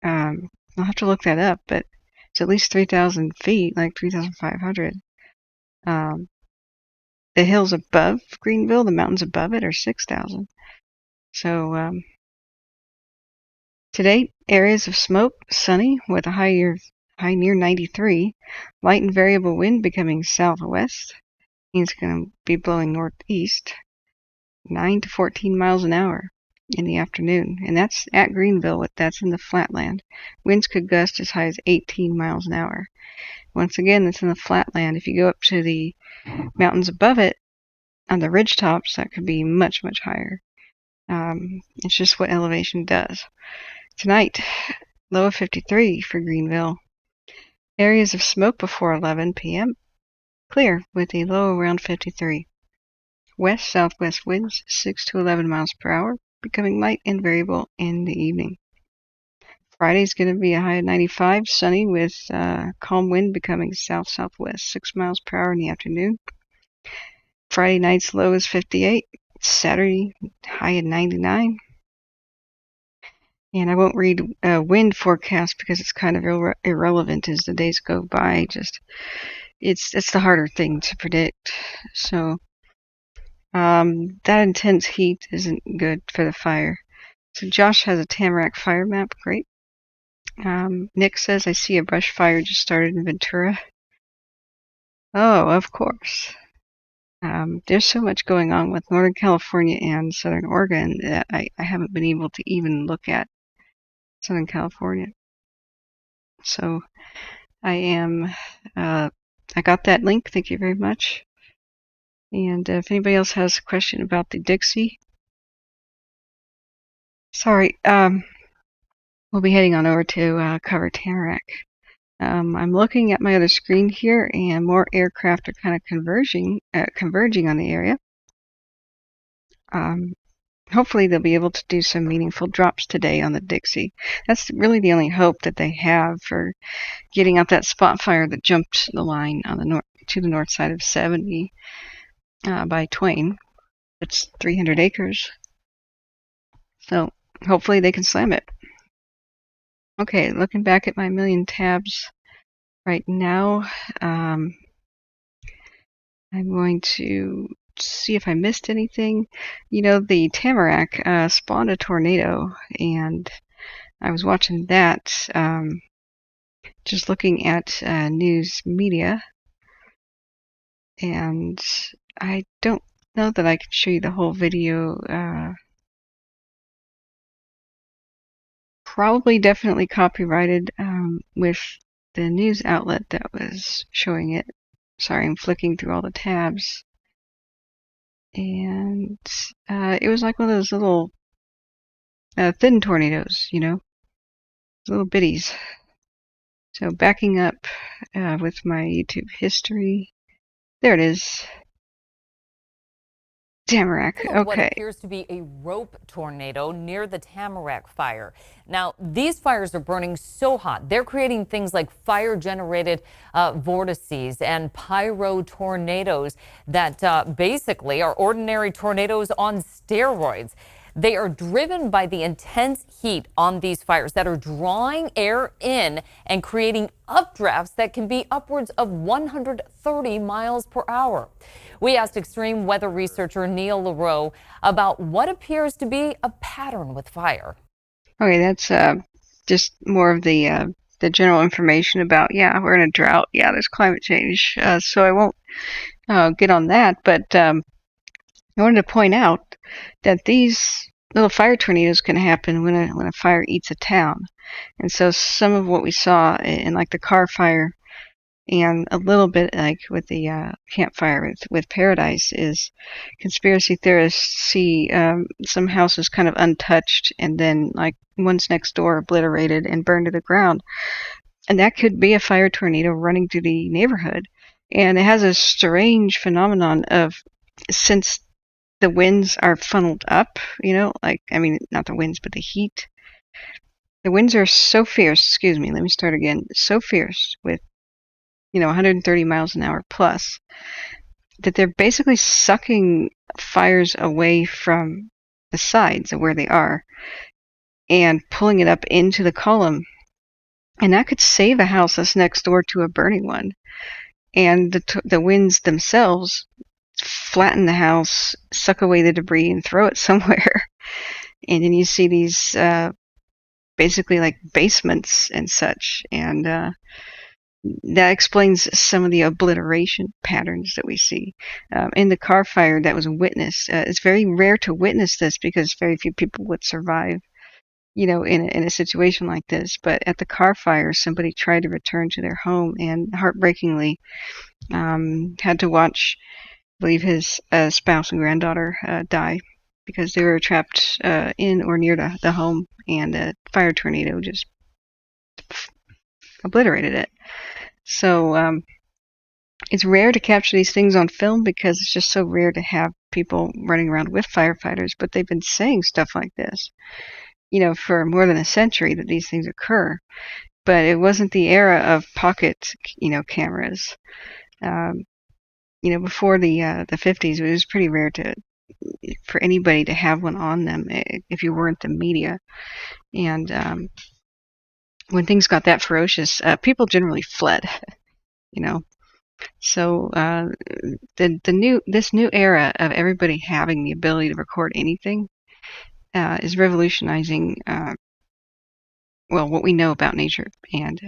I'll have to look that up, but it's at least 3,000 feet, like 3,500. The hills above Greenville, the mountains above it, are 6,000. So today, areas of smoke, sunny with a high near 93, light and variable wind becoming southwest. It's going to be blowing northeast, 9 to 14 miles an hour in the afternoon, and that's at Greenville. That's in the flatland. Winds could gust as high as 18 miles an hour. Once again, that's in the flatland. If you go up to the mountains above it, on the ridge tops, that could be much, much higher. It's just what elevation does. Tonight, low of 53 for Greenville. Areas of smoke before 11 p.m. Clear with a low around 53. west-southwest winds 6 to 11 miles per hour, becoming light and variable in the evening. Friday's going to be a high of 95, sunny with calm wind becoming south-southwest 6 miles per hour in the afternoon. Friday night's low is 58. Saturday high at 99. And I won't read wind forecast because it's kind of irrelevant as the days go by. It's the harder thing to predict. So that intense heat isn't good for the fire. So Josh has a Tamarak fire map. Great. Nick says, I see a brush fire just started in Ventura. Oh, of course. There's so much going on with Northern California and Southern Oregon that I haven't been able to even look at Southern California. So I got that link. Thank you very much. And if anybody else has a question about the Dixie, sorry, we'll be heading on over to cover Tamarak. I'm looking at my other screen here, and more aircraft are kind of converging on the area. Hopefully they'll be able to do some meaningful drops today on the Dixie. That's really the only hope that they have for getting out that spot fire that jumped the line on to the north side of 70 by Twain. It's 300 acres. So hopefully they can slam it. Okay, looking back at my million tabs right now, I'm going to see if I missed anything. You know, the Tamarak spawned a tornado, and I was watching that, just looking at news media, and I don't know that I can show you the whole video. Probably definitely copyrighted with the news outlet that was showing it. Sorry, I'm flicking through all the tabs. And it was like one of those little thin tornadoes, you know, little bitties. So backing up with my YouTube history. There it is. Tamarak. Okay. What appears to be a rope tornado near the Tamarak fire. Now, these fires are burning so hot, they're creating things like fire-generated vortices and pyro tornadoes that basically are ordinary tornadoes on steroids. They are driven by the intense heat on these fires that are drawing air in and creating updrafts that can be upwards of 130 miles per hour. We asked extreme weather researcher Neil LaRoe about what appears to be a pattern with fire. Okay, that's just more of the general information about, yeah, we're in a drought. Yeah, there's climate change. So I won't get on that, but I wanted to point out that these little fire tornadoes can happen when a fire eats a town. And so some of what we saw in like the car fire and a little bit like with the campfire with Paradise is conspiracy theorists see some houses kind of untouched and then like ones next door obliterated and burned to the ground. And that could be a fire tornado running through the neighborhood. And it has a strange phenomenon of, since the winds are funneled up, you know, like, I mean, not the winds, but the heat. The winds are so fierce, let me start again, so fierce with, 130 miles an hour plus, that they're basically sucking fires away from the sides of where they are and pulling it up into the column. And that could save a house that's next door to a burning one. And the winds themselves flatten the house, suck away the debris, and throw it somewhere. And then you see these basically like basements and such. And that explains some of the obliteration patterns that we see. In the car fire that was witnessed, it's very rare to witness this because very few people would survive, in a situation like this. But at the car fire, somebody tried to return to their home and heartbreakingly had to watch, I believe, his spouse and granddaughter die because they were trapped in or near the home, and a fire tornado just obliterated it. So It's rare to capture these things on film because it's just so rare to have people running around with firefighters, but they've been saying stuff like this, for more than a century that these things occur. But it wasn't the era of pocket, cameras. Before the 50s, it was pretty rare for anybody to have one on them if you weren't the media. And when things got that ferocious, people generally fled. So this new era of everybody having the ability to record anything is revolutionizing what we know about nature, and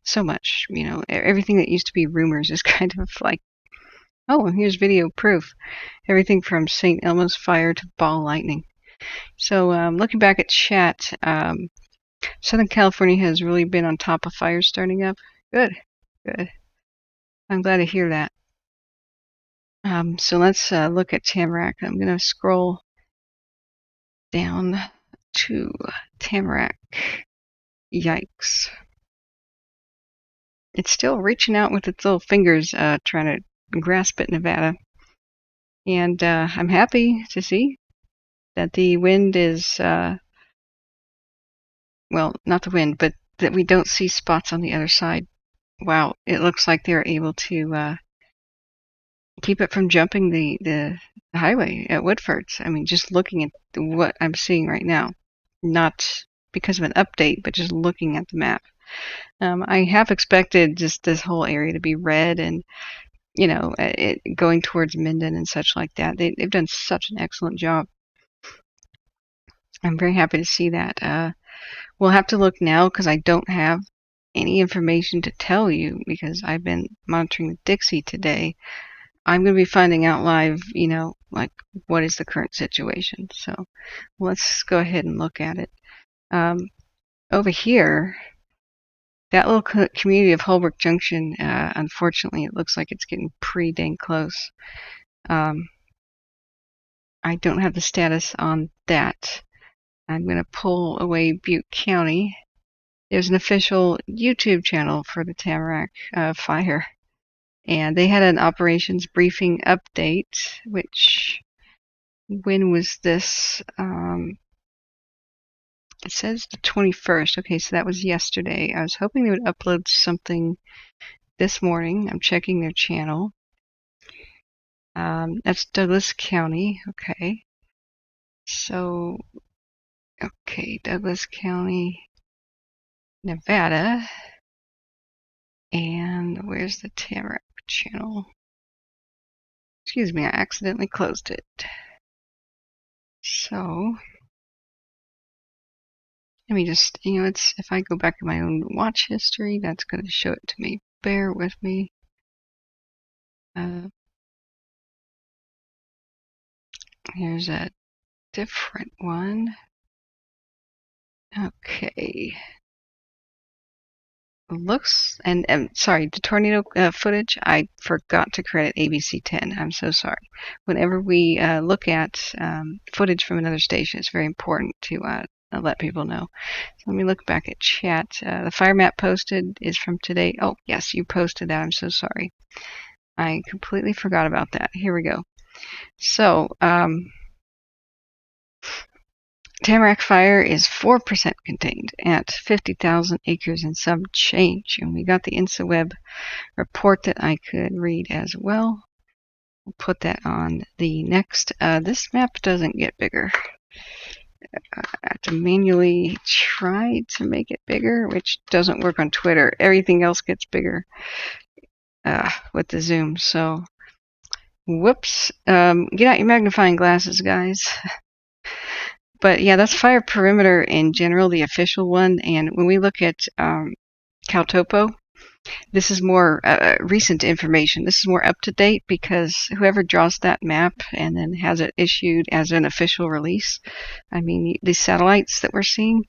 so much. Everything that used to be rumors is kind of like, oh, here's video proof. Everything from St. Elmo's fire to ball lightning. So looking back at chat, Southern California has really been on top of fires starting up. Good. I'm glad to hear that. So let's look at Tamarak. I'm going to scroll down to Tamarak. Yikes. It's still reaching out with its little fingers, trying to grasp at Nevada. And I'm happy to see that the wind is, not the wind, but that we don't see spots on the other side. Wow, it looks like they're able to keep it from jumping the highway at Woodford's. I mean, just looking at what I'm seeing right now, not because of an update, but just looking at the map. I have expected just this whole area to be red and, going towards Minden and such like that. They've done such an excellent job. I'm very happy to see that. We'll have to look now because I don't have any information to tell you because I've been monitoring the Dixie today. I'm going to be finding out live, like what is the current situation. So let's go ahead and look at it. Over here, that little community of Holbrook Junction, unfortunately, it looks like it's getting pretty dang close. I don't have the status on that. I'm going to pull away Butte County. There's an official YouTube channel for the Tamarak fire. And they had an operations briefing update, which, when was this? It says the 21st. Okay, so that was yesterday. I was hoping they would upload something this morning. I'm checking their channel. That's Douglas County. Okay. So, Douglas County, Nevada. And where's the Tamarak channel? Excuse me, I accidentally closed it. So, let me just, if I go back in my own watch history, that's going to show it to me. Bear with me. Here's a different one. Okay. Looks, and sorry, the tornado footage, I forgot to credit ABC10. I'm so sorry. Whenever we look at footage from another station, it's very important to let people know. So let me look back at chat. The fire map posted is from today. Oh, yes, you posted that. I'm so sorry. I completely forgot about that. Here we go. So, Tamarak fire is 4% contained at 50,000 acres and some change. And we got the InstaWeb report that I could read as well. We'll put that on the next. This map doesn't get bigger. I have to manually try to make it bigger, which doesn't work on Twitter. Everything else gets bigger with the zoom. So, whoops. Get out your magnifying glasses, guys. But yeah, that's fire perimeter in general, the official one. And when we look at CalTopo, this is more recent information. This is more up to date because whoever draws that map and then has it issued as an official release, I mean, these satellites that we're seeing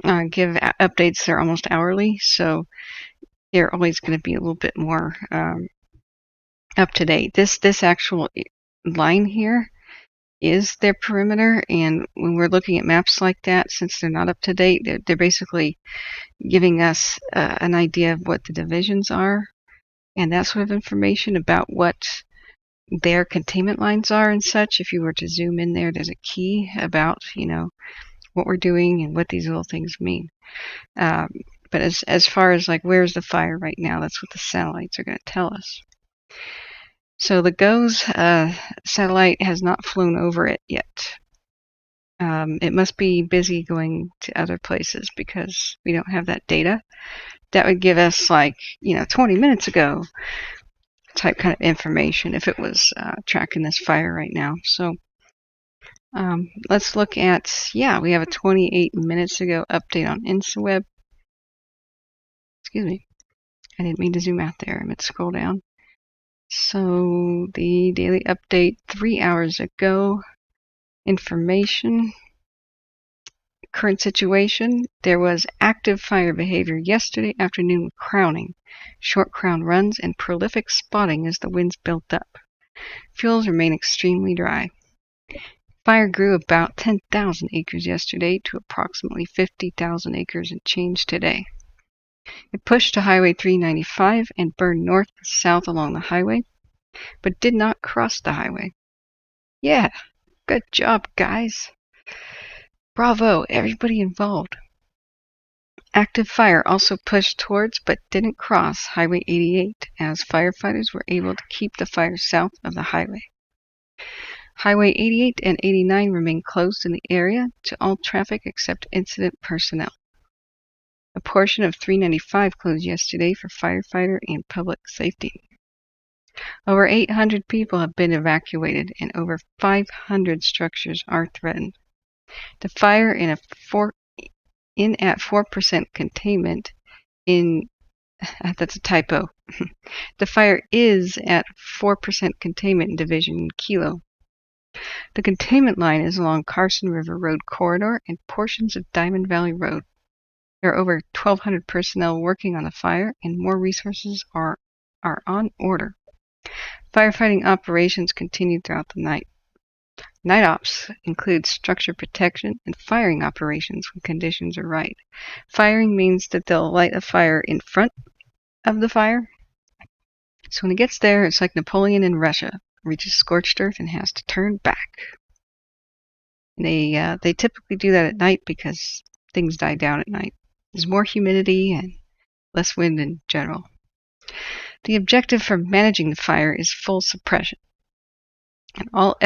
give updates. They're almost hourly, so they're always going to be a little bit more up to date. This actual line here is their perimeter, and when we're looking at maps like that, since they're not up to date, they're basically giving us an idea of what the divisions are. and that sort of information about what their containment lines are and such. If you were to zoom in there, there's a key about, what we're doing and what these little things mean. But as far as like where's the fire right now, that's what the satellites are going to tell us. So the GOES satellite has not flown over it yet. It must be busy going to other places because we don't have that data. That would give us 20 minutes ago type kind of information if it was tracking this fire right now. So let's look at, we have a 28 minutes ago update on InstaWeb. Excuse me. I didn't mean to zoom out there. I meant to scroll down. So the daily update 3 hours ago. Information. Current situation. There was active fire behavior yesterday afternoon with crowning, short crown runs, and prolific spotting as the winds built up. Fuels remain extremely dry. Fire grew about 10,000 acres yesterday to approximately 50,000 acres and change today. It pushed to Highway 395 and burned north and south along the highway, but did not cross the highway. Yeah, good job, guys. Bravo, everybody involved. Active fire also pushed towards but didn't cross Highway 88 as firefighters were able to keep the fire south of the highway. Highway 88 and 89 remain closed in the area to all traffic except incident personnel. A portion of 395 closed yesterday for firefighter and public safety. Over 800 people have been evacuated and over 500 structures are threatened. The fire at 4% containment that's a typo. The fire is at 4% containment in Division Kilo. The containment line is along Carson River Road corridor and portions of Diamond Valley Road. There are over 1,200 personnel working on the fire, and more resources are on order. Firefighting operations continue throughout the night. Night ops include structure protection and firing operations when conditions are right. Firing means that they'll light a fire in front of the fire. So when it gets there, it's like Napoleon in Russia, reaches scorched earth and has to turn back. And they typically do that at night because things die down at night. There's more humidity and less wind in general. The objective for managing the fire is full suppression. And all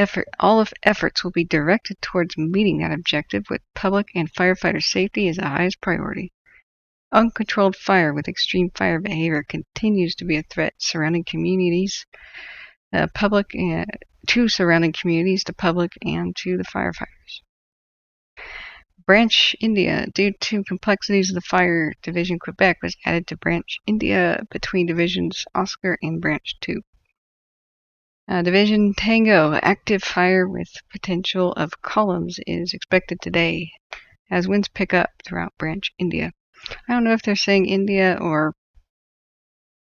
of efforts will be directed towards meeting that objective with public and firefighter safety as the highest priority. Uncontrolled fire with extreme fire behavior continues to be a threat surrounding communities, to surrounding communities, to public, and to the firefighters. Branch India, due to complexities of the Fire Division Quebec, was added to Branch India between Divisions Oscar and Branch 2. Division Tango, active fire with potential of columns is expected today as winds pick up throughout Branch India. I don't know if they're saying India or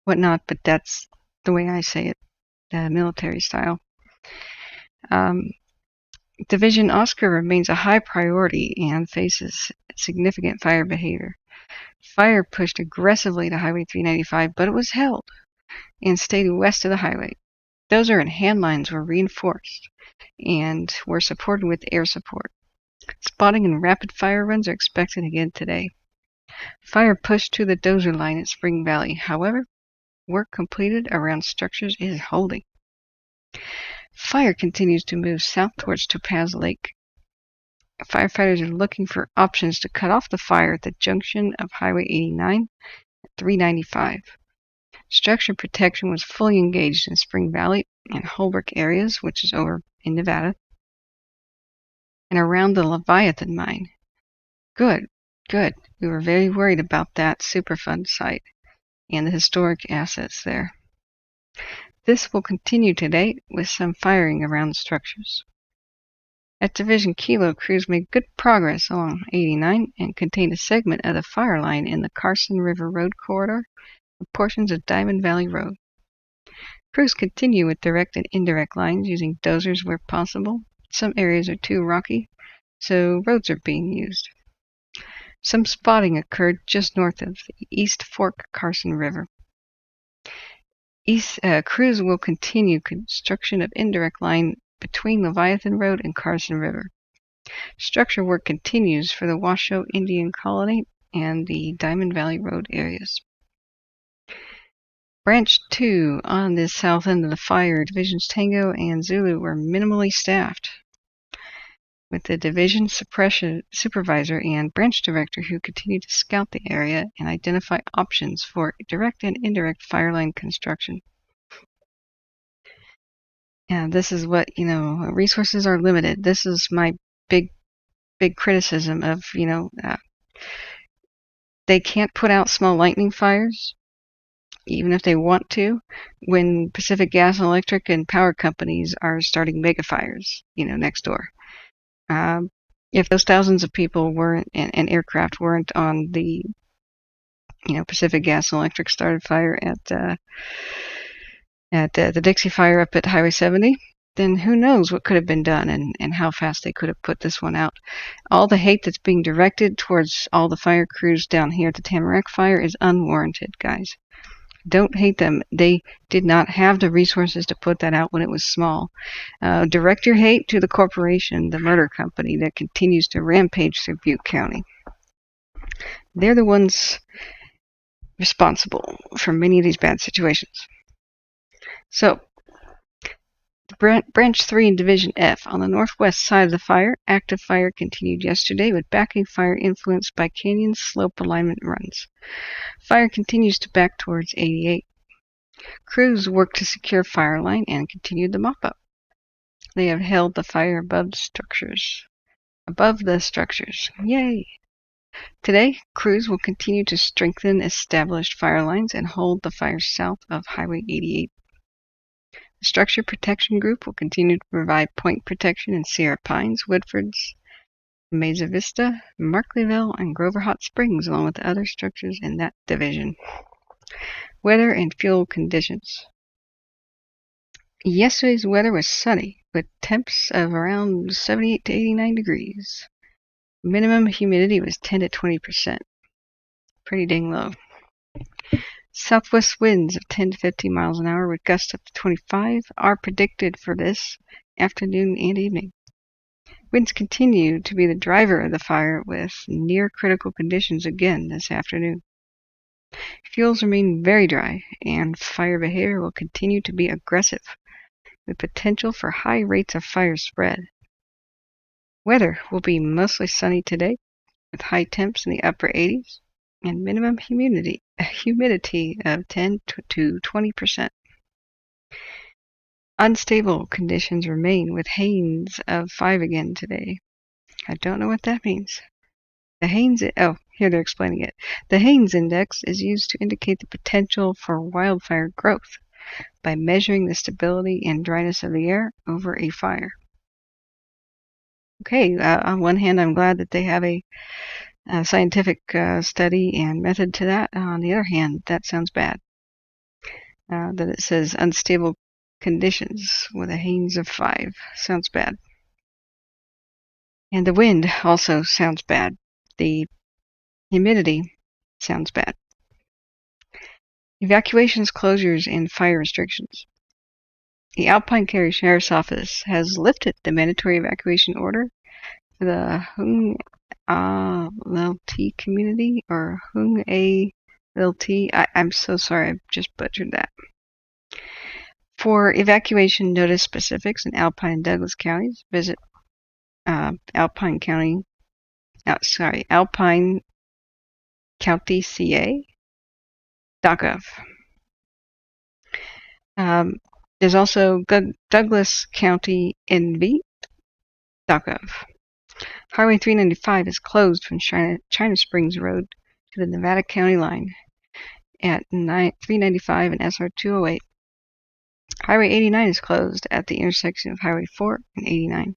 whatnot, but that's the way I say it, military style. Division Oscar remains a high priority and faces significant fire behavior. Fire pushed aggressively to Highway 395, but it was held and stayed west of the highway. Dozer and hand lines were reinforced and were supported with air support. Spotting and rapid fire runs are expected again today. Fire pushed to the Dozer line at Spring Valley. However, work completed around structures is holding. Fire continues to move south towards Topaz Lake. Firefighters are looking for options to cut off the fire at the junction of Highway 89 and 395. Structure protection was fully engaged in Spring Valley and Holbrook areas, which is over in Nevada, and around the Leviathan mine. Good. We were very worried about that Superfund site and the historic assets there. This will continue today with some firing around the structures. At Division Kilo, crews made good progress along 89 and contained a segment of the fire line in the Carson River Road corridor and portions of Diamond Valley Road. Crews continue with direct and indirect lines using dozers where possible. Some areas are too rocky, so roads are being used. Some spotting occurred just north of the East Fork Carson River. Crews will continue construction of indirect line between Leviathan Road and Carson River. Structure work continues for the Washoe Indian Colony and the Diamond Valley Road areas. Branch 2 on the south end of the fire, Divisions Tango and Zulu were minimally staffed, with the division supervisor and branch director who continue to scout the area and identify options for direct and indirect fire line construction. And this is what, resources are limited. This is my big criticism of, they can't put out small lightning fires, even if they want to, when Pacific Gas and Electric and power companies are starting mega fires, next door. If those thousands of people weren't and aircraft weren't on the, Pacific Gas and Electric started fire at the Dixie fire up at Highway 70, then who knows what could have been done and how fast they could have put this one out. All the hate that's being directed towards all the fire crews down here at the Tamarak fire is unwarranted, guys. Don't hate them. They did not have the resources to put that out when it was small. Direct your hate to the corporation, the murder company that continues to rampage through Butte County. They're the ones responsible for many of these bad situations. So, Branch 3 in Division F on the northwest side of the fire, active fire continued yesterday with backing fire influenced by canyon slope alignment runs. Fire continues to back towards 88. Crews worked to secure fire line and continued the mop-up. They have held the fire above the structures. Yay! Today, crews will continue to strengthen established fire lines and hold the fire south of Highway 88. The Structure Protection Group will continue to provide point protection in Sierra Pines, Woodfords, Mesa Vista, Markleyville, and Grover Hot Springs, along with other structures in that division. Weather and fuel conditions. Yesterday's weather was sunny, with temps of around 78 to 89 degrees. Minimum humidity was 10 to 20%. Pretty dang low. Southwest winds of 10 to 15 miles an hour with gusts up to 25 are predicted for this afternoon and evening. Winds continue to be the driver of the fire with near critical conditions again this afternoon. Fuels remain very dry and fire behavior will continue to be aggressive with potential for high rates of fire spread. Weather will be mostly sunny today with high temps in the upper 80s and minimum humidity of 10 to 20%. Unstable conditions remain with Haines of 5 again today. I don't know what that means. Here they're explaining it. The Haines Index is used to indicate the potential for wildfire growth by measuring the stability and dryness of the air over a fire. Okay, on one hand, I'm glad that they have a scientific study and method to that. On the other hand, that sounds bad. That it says unstable conditions with a Haines of 5. Sounds bad. And the wind also sounds bad. The humidity sounds bad. Evacuations, closures, and fire restrictions. The Alpine County Sheriff's Office has lifted the mandatory evacuation order for the Hung LT community, or Hung A LT. I'm so sorry, I just butchered that. For evacuation notice specifics in Alpine and Douglas counties, visit Alpine County CA.gov. There's also Douglas County NV.gov. Highway 395 is closed from China Springs Road to the Nevada County line at 395 and SR 208. Highway 89 is closed at the intersection of Highway 4 and 89.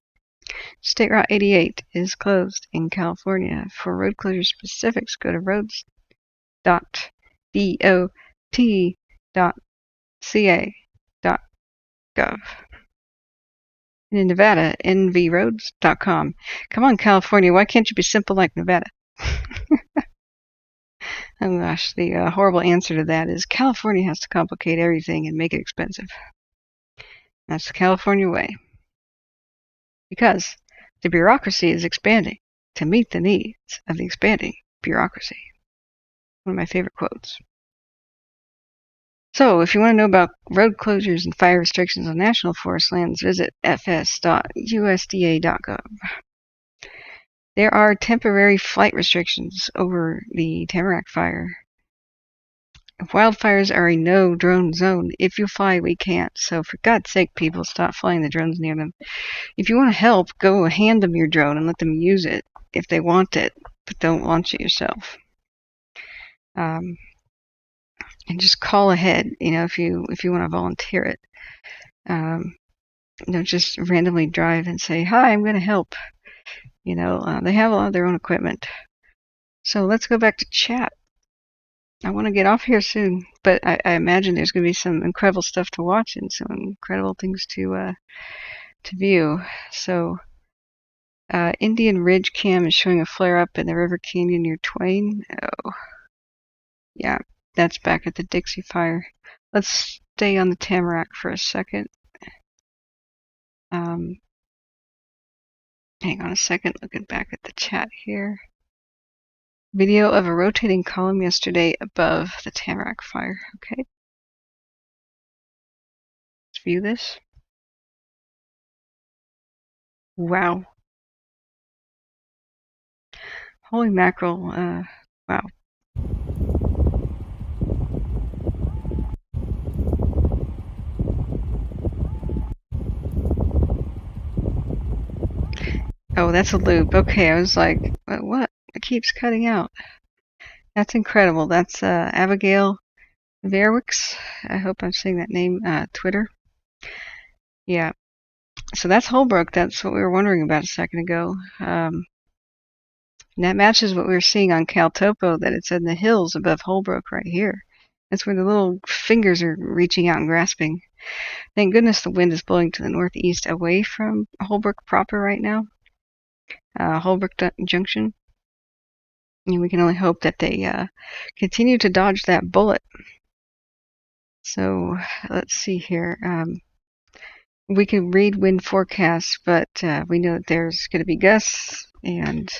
State Route 88 is closed in California. For road closure specifics, go to roads.dot.ca.gov. And in Nevada, nvroads.com. Come on, California, why can't you be simple like Nevada? Oh gosh, the horrible answer to that is California has to complicate everything and make it expensive. That's the California way. Because the bureaucracy is expanding to meet the needs of the expanding bureaucracy. One of my favorite quotes. So, if you want to know about road closures and fire restrictions on national forest lands, visit fs.usda.gov. There are temporary flight restrictions over the Tamarak fire. Wildfires are a no-drone zone. If you fly, we can't. So, for God's sake, people, stop flying the drones near them. If you want to help, go hand them your drone and let them use it if they want it, but don't launch it yourself. And just call ahead, if you want to volunteer it. Don't just randomly drive and say, "Hi, I'm going to help." They have a lot of their own equipment. So let's go back to chat. I want to get off here soon, but I imagine there's going to be some incredible stuff to watch and some incredible things to view. So, Indian Ridge Cam is showing a flare-up in the River Canyon near Twain. Oh, yeah, that's back at the Dixie fire. Let's stay on the Tamarak for a second. Hang on a second, looking back at the chat here. Video of a rotating column yesterday above the Tamarak fire. Okay. Let's view this. Wow. Holy mackerel. Wow. Oh, that's a loop. Okay, I was like, what? It keeps cutting out. That's incredible. That's Abigail Verwicks. I hope I'm saying that name. Twitter. Yeah. So that's Holbrook. That's what we were wondering about a second ago. And that matches what we were seeing on CalTopo, that it's in the hills above Holbrook right here. That's where the little fingers are reaching out and grasping. Thank goodness the wind is blowing to the northeast away from Holbrook proper right now. Holbrook Junction. And we can only hope that they continue to dodge that bullet. So let's see here. We can read wind forecasts, but we know that there's going to be gusts, and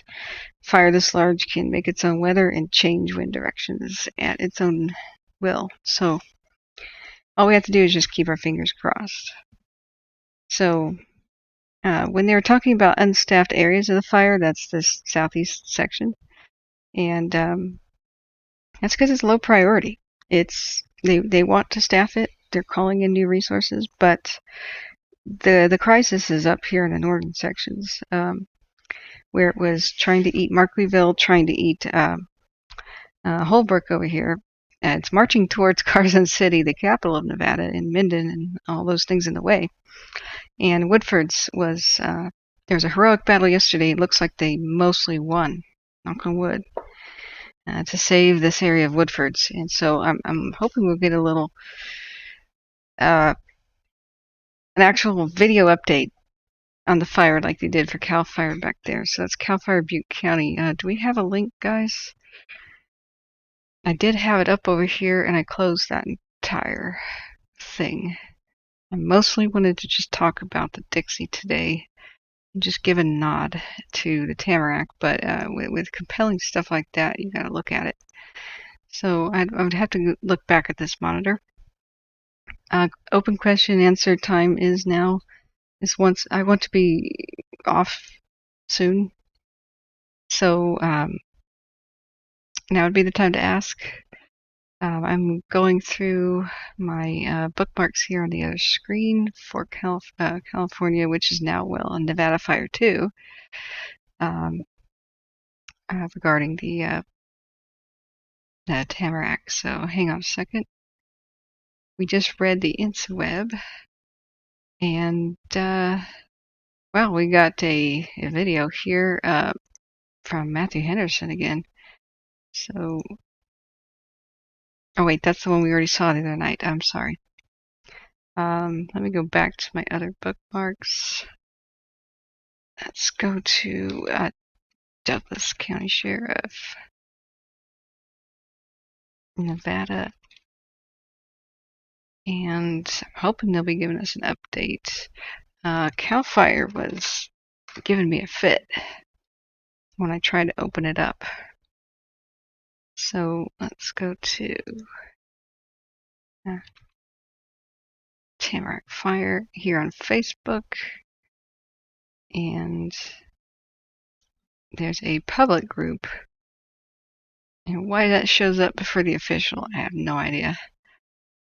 fire this large can make its own weather and change wind directions at its own will. So all we have to do is just keep our fingers crossed. So when they were talking about unstaffed areas of the fire, that's this southeast section, and that's because it's low priority. They want to staff it. They're calling in new resources, but the crisis is up here in the northern sections, where it was trying to eat Markleeville, trying to eat Holbrook over here. It's marching towards Carson City, the capital of Nevada, and Minden, and all those things in the way. And Woodford's was there was a heroic battle yesterday. It looks like they mostly won, knock on wood, to save this area of Woodford's. And so I'm hoping we'll get a little an actual video update on the fire like they did for Cal Fire back there. So that's Cal Fire Butte County. Do we have a link, guys? I did have it up over here, and I closed that entire thing. I mostly wanted to just talk about the Dixie today and just give a nod to the Tamarak, but with compelling stuff like that, you gotta look at it. So I would have to look back at this monitor. Open question answer time is now. I want to be off soon, so now would be the time to ask. I'm going through my bookmarks here on the other screen for California, which is now on Nevada Fire 2, regarding the Tamarak. So hang on a second. We just read the InstaWeb, and well, we got a video here from Matthew Henderson again. So, oh wait, that's the one we already saw the other night. I'm sorry. Let me go back to my other bookmarks. Let's go to Douglas County Sheriff. Nevada. And I'm hoping they'll be giving us an update. CAL FIRE was giving me a fit when I tried to open it up. So let's go to Tamarak Fire here on Facebook. And there's a public group. And why that shows up before the official, I have no idea.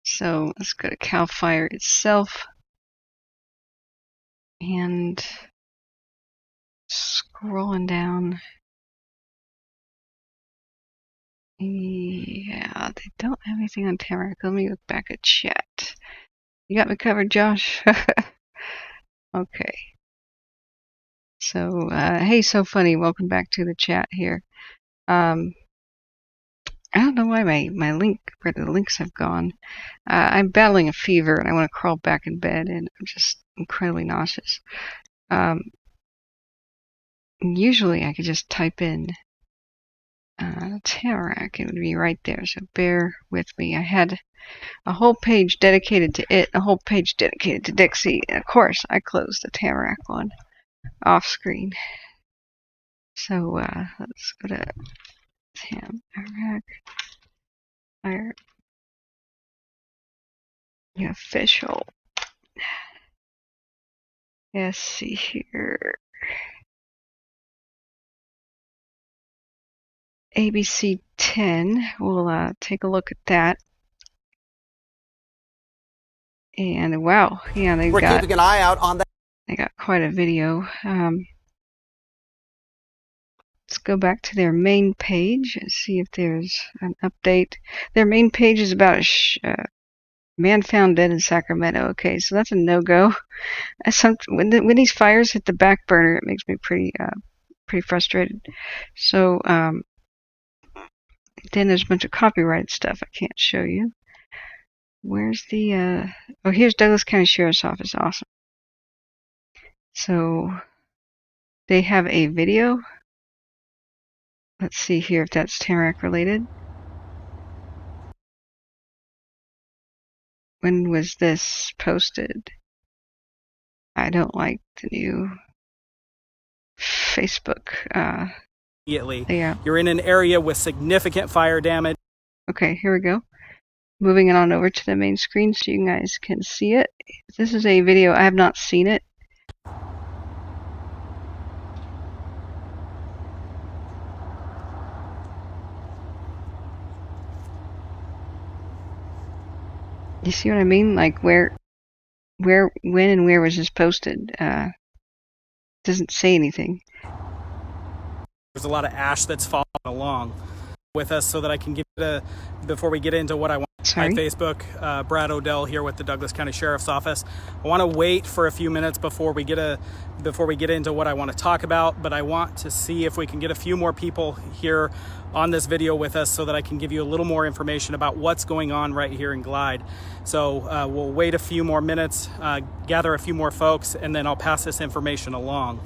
So let's go to CAL FIRE itself. And scrolling down. Yeah, they don't have anything on Tamarak. Let me look back at chat. You got me covered, Josh? Okay. So, hey, so funny. Welcome back to the chat here. I don't know why my link, where the links have gone. I'm battling a fever and I want to crawl back in bed and I'm just incredibly nauseous. Usually I could just type in Tamarak. It would be right there, so bear with me. I had a whole page dedicated to it, a whole page dedicated to Dixie, and of course I closed the Tamarak one off screen. So let's go to Tamarak Fire, the official. Let's see here. ABC 10. We'll take a look at that. And wow, yeah, we're keeping an eye out on that. They got quite a video. Let's go back to their main page and see if there's an update. Their main page is about a man found dead in Sacramento. Okay, so that's a no-go. When these fires hit the back burner, it makes me pretty frustrated. So then there's a bunch of copyrighted stuff I can't show you. Where's the oh, here's Douglas County Sheriff's Office. Awesome. So they have a video. Let's see here if that's Tamarak related. When was this posted? I don't like the new Facebook. Immediately. Yeah. You're in an area with significant fire damage. Okay, here we go. Moving it on over to the main screen so you guys can see it. This is a video. I have not seen it. You see what I mean? Like when, and where was this posted? Doesn't say anything. There's a lot of ash that's falling along with us so that I can give it before we get into what I want. Sorry? My Facebook, Brad Odell here with the Douglas County Sheriff's Office. I want to wait for a few minutes before we get into what I want to talk about, but I want to see if we can get a few more people here on this video with us so that I can give you a little more information about what's going on right here in Glide. So we'll wait a few more minutes, gather a few more folks, and then I'll pass this information along.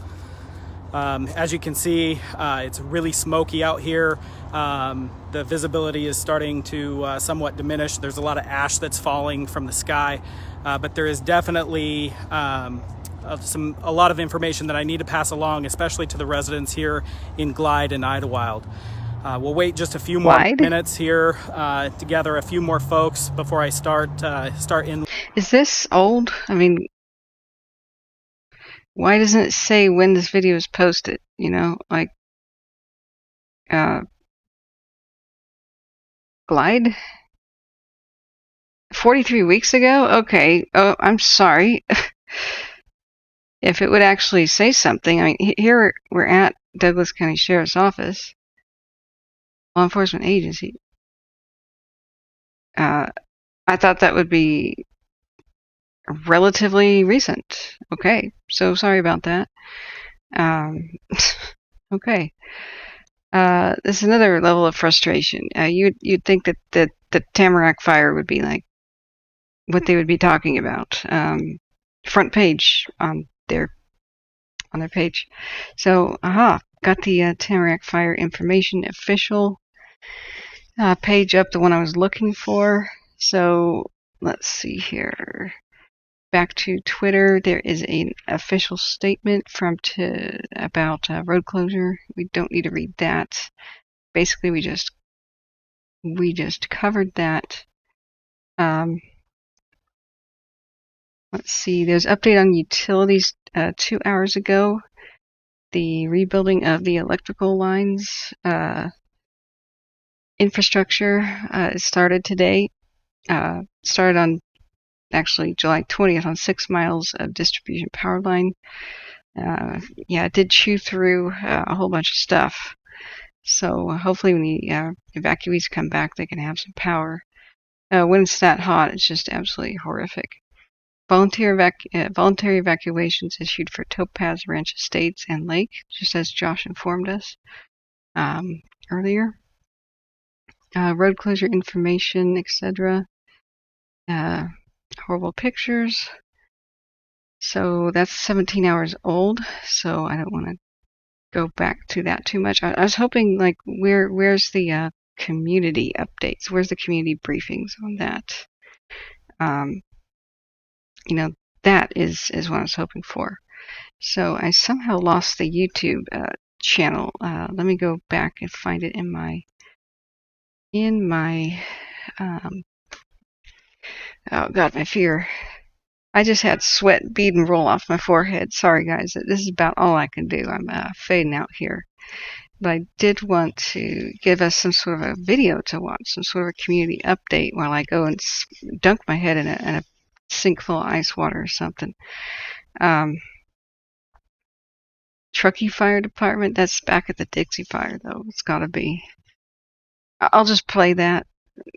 As you can see, it's really smoky out here. The visibility is starting to somewhat diminish. There's a lot of ash that's falling from the sky, but there is definitely a lot of information that I need to pass along, especially to the residents here in Glide and Idlewild. We'll wait just a few more minutes here to gather a few more folks before I start in. Is this old? I mean, why doesn't it say when this video is posted? You know, like Glide? 43 weeks ago? Okay. Oh, I'm sorry. If it would actually say something. I mean, here we're at Douglas County Sheriff's Office, law enforcement agency. I thought that would be relatively recent. Okay, so sorry about that. Okay. This is another level of frustration. You'd think that the Tamarak fire would be like what they would be talking about. Front page on their page. So, got the Tamarak fire information official. page up, the one I was looking for. So let's see here. Back to Twitter, there is an official statement about road closure. We don't need to read that. Basically, we just covered that. Let's see. There's an update on utilities 2 hours ago. The rebuilding of the electrical lines infrastructure started today. Started on actually July 20th on 6 miles of distribution power line. Yeah, it did chew through a whole bunch of stuff. So hopefully when the evacuees come back, they can have some power. When it's that hot, it's just absolutely horrific. Voluntary evacuations issued for Topaz Ranch Estates and Lake, just as Josh informed us earlier. Road closure information, etc. Horrible pictures. So that's 17 hours old, so I don't want to go back to that too much. I was hoping, like, where's the community updates? Where's the community briefings on that? You know, that is what I was hoping for. So I somehow lost the YouTube channel. Let me go back and find it in my oh god, my fear. I just had sweat bead and roll off my forehead. Sorry guys, this is about all I can do. I'm fading out here. But I did want to give us some sort of a video to watch, some sort of a community update while I go and dunk my head in a sink full of ice water or something. Truckee Fire Department, that's back at the Dixie fire though. It's gotta be. I'll just play that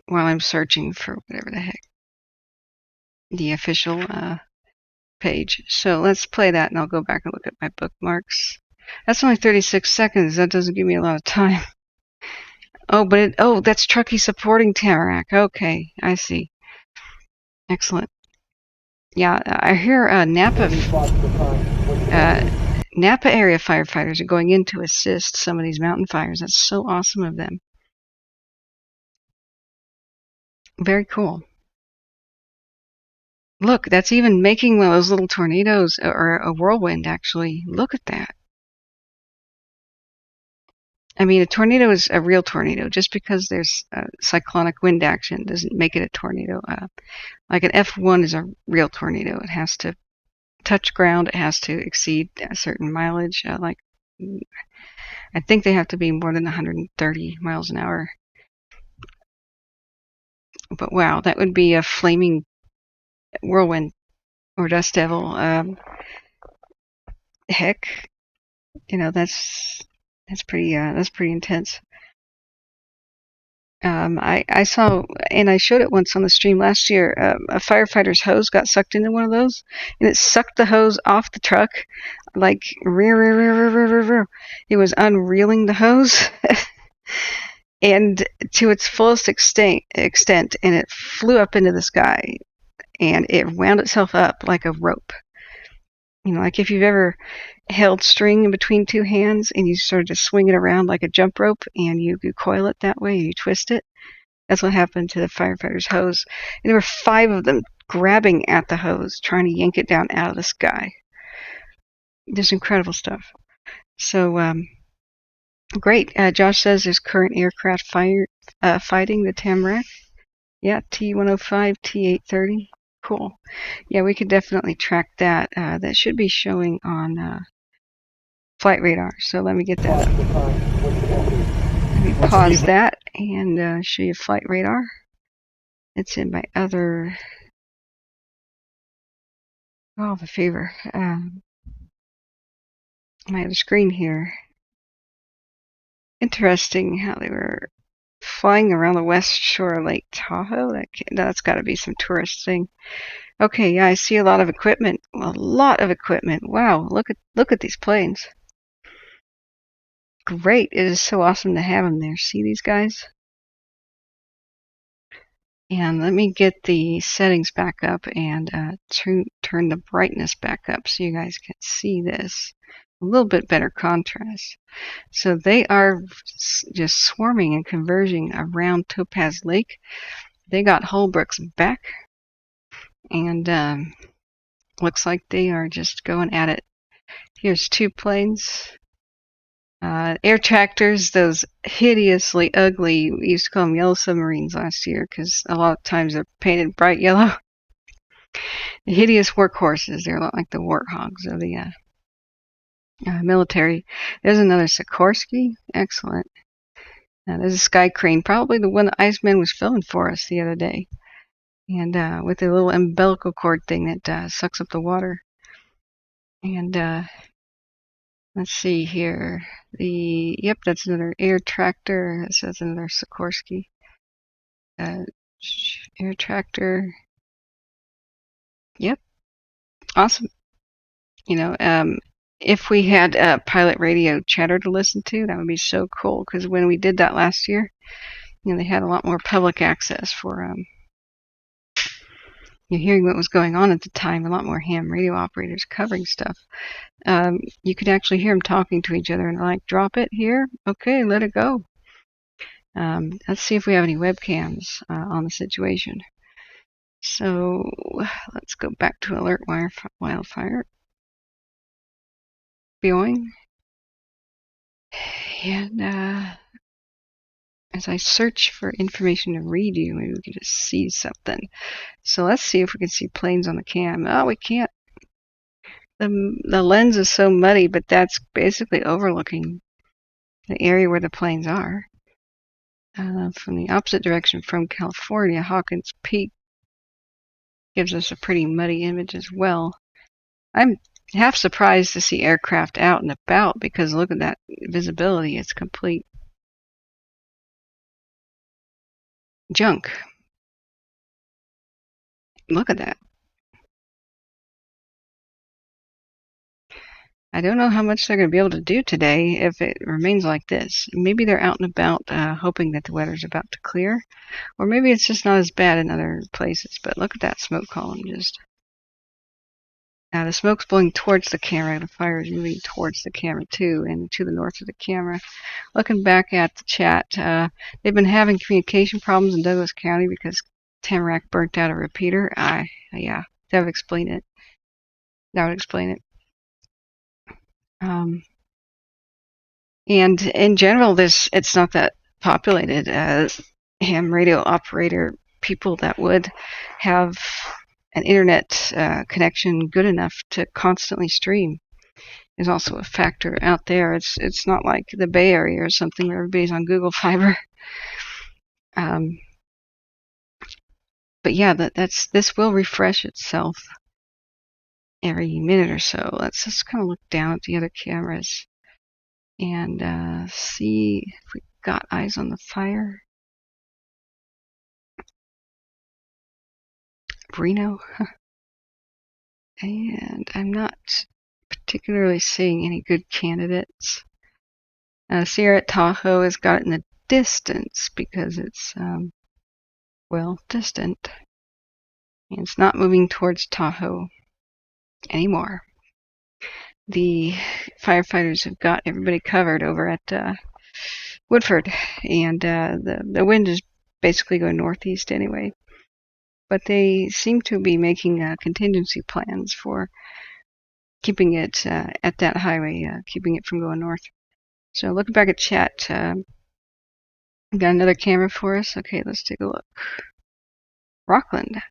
while I'm searching for whatever the heck. The official page. So let's play that and I'll go back and look at my bookmarks. That's only 36 seconds. That doesn't give me a lot of time. Oh, but that's Truckee supporting Tamarak. Okay, I see. Excellent. Yeah, I hear Napa area firefighters are going in to assist some of these mountain fires. That's so awesome of them. Very cool. Look, that's even making one of those little tornadoes, or a whirlwind, actually. Look at that. I mean, a tornado is a real tornado. Just because there's cyclonic wind action doesn't make it a tornado. Like an F1 is a real tornado. It has to touch ground. It has to exceed a certain mileage. I think they have to be more than 130 miles an hour. But wow, that would be a flaming whirlwind or dust devil. Heck, that's pretty intense. I saw, and I showed it once on the stream last year, a firefighter's hose got sucked into one of those, and it sucked the hose off the truck, like, it was unreeling the hose, and to its fullest extent, and it flew up into the sky, and it wound itself up like a rope. Like if you've ever held string in between two hands and you sort of swing it around like a jump rope and you coil it that way, you twist it. That's what happened to the firefighter's hose. And there were 5 of them grabbing at the hose, trying to yank it down out of the sky. Just incredible stuff. So, great. Josh says there's current aircraft fighting the Tamarak. Yeah, T-105, T-830. Cool. Yeah, we could definitely track that. That should be showing on flight radar. So let me get that up. Let me pause that and show you flight radar. It's in my other. Oh, the fever. My other screen here. Interesting how they were flying around the west shore of Lake Tahoe. That's got to be some tourist thing. Okay, yeah, I see a lot of equipment. A lot of equipment. Wow, look at these planes. Great. It is so awesome to have them there. See these guys? And let me get the settings back up and turn the brightness back up so you guys can see this. a little bit better contrast. So they are just swarming and converging around Topaz Lake. They got Holbrook's back, and looks like they are just going at it. Here's 2 planes. Air tractors, those hideously ugly, we used to call them yellow submarines last year because a lot of times they're painted bright yellow. Hideous workhorses. They're a lot like the warthogs of the military. There's another Sikorsky. Excellent. There's a Sky Crane, probably the one the Iceman was filming for us the other day. And with a little umbilical cord thing that sucks up the water. And let's see here. Yep, that's another air tractor. This is another Sikorsky. Air tractor. Yep. Awesome. If we had a pilot radio chatter to listen to, that would be so cool. Because when we did that last year, they had a lot more public access for hearing what was going on at the time. A lot more ham radio operators covering stuff. You could actually hear them talking to each other and like, drop it here. Okay, let it go. Let's see if we have any webcams on the situation. So let's go back to alert wildfire. Boing. And as I search for information to read you, maybe we can just see something. So let's see if we can see planes on the cam. Oh, we can't. The lens is so muddy, but that's basically overlooking the area where the planes are. From the opposite direction from California, Hawkins Peak gives us a pretty muddy image as well. I'm half surprised to see aircraft out and about because look at that visibility. It's complete junk. Look at that. I don't know how much they're going to be able to do today if it remains like this. Maybe they're out and about hoping that the weather's about to clear. Or maybe it's just not as bad in other places. But look at that smoke column just. Now the smoke's blowing towards the camera. The fire is moving towards the camera too, and to the north of the camera. Looking back at the chat, they've been having communication problems in Douglas County because Tamarak burnt out a repeater. Yeah, that would explain it. And in general, it's not that populated as ham radio operator people that would have an internet connection good enough to constantly stream is also a factor out there. It's not like the Bay Area or something where everybody's on Google Fiber. But yeah, this will refresh itself every minute or so. Let's just kind of look down at the other cameras and see if we got eyes on the fire. Reno. And I'm not particularly seeing any good candidates. Sierra Tahoe has got it in the distance because it's, distant. And it's not moving towards Tahoe anymore. The firefighters have got everybody covered over at Woodford, and the wind is basically going northeast anyway. But they seem to be making contingency plans for keeping it at that highway, keeping it from going north. So looking back at chat, got another camera for us. Okay, let's take a look. Rockland.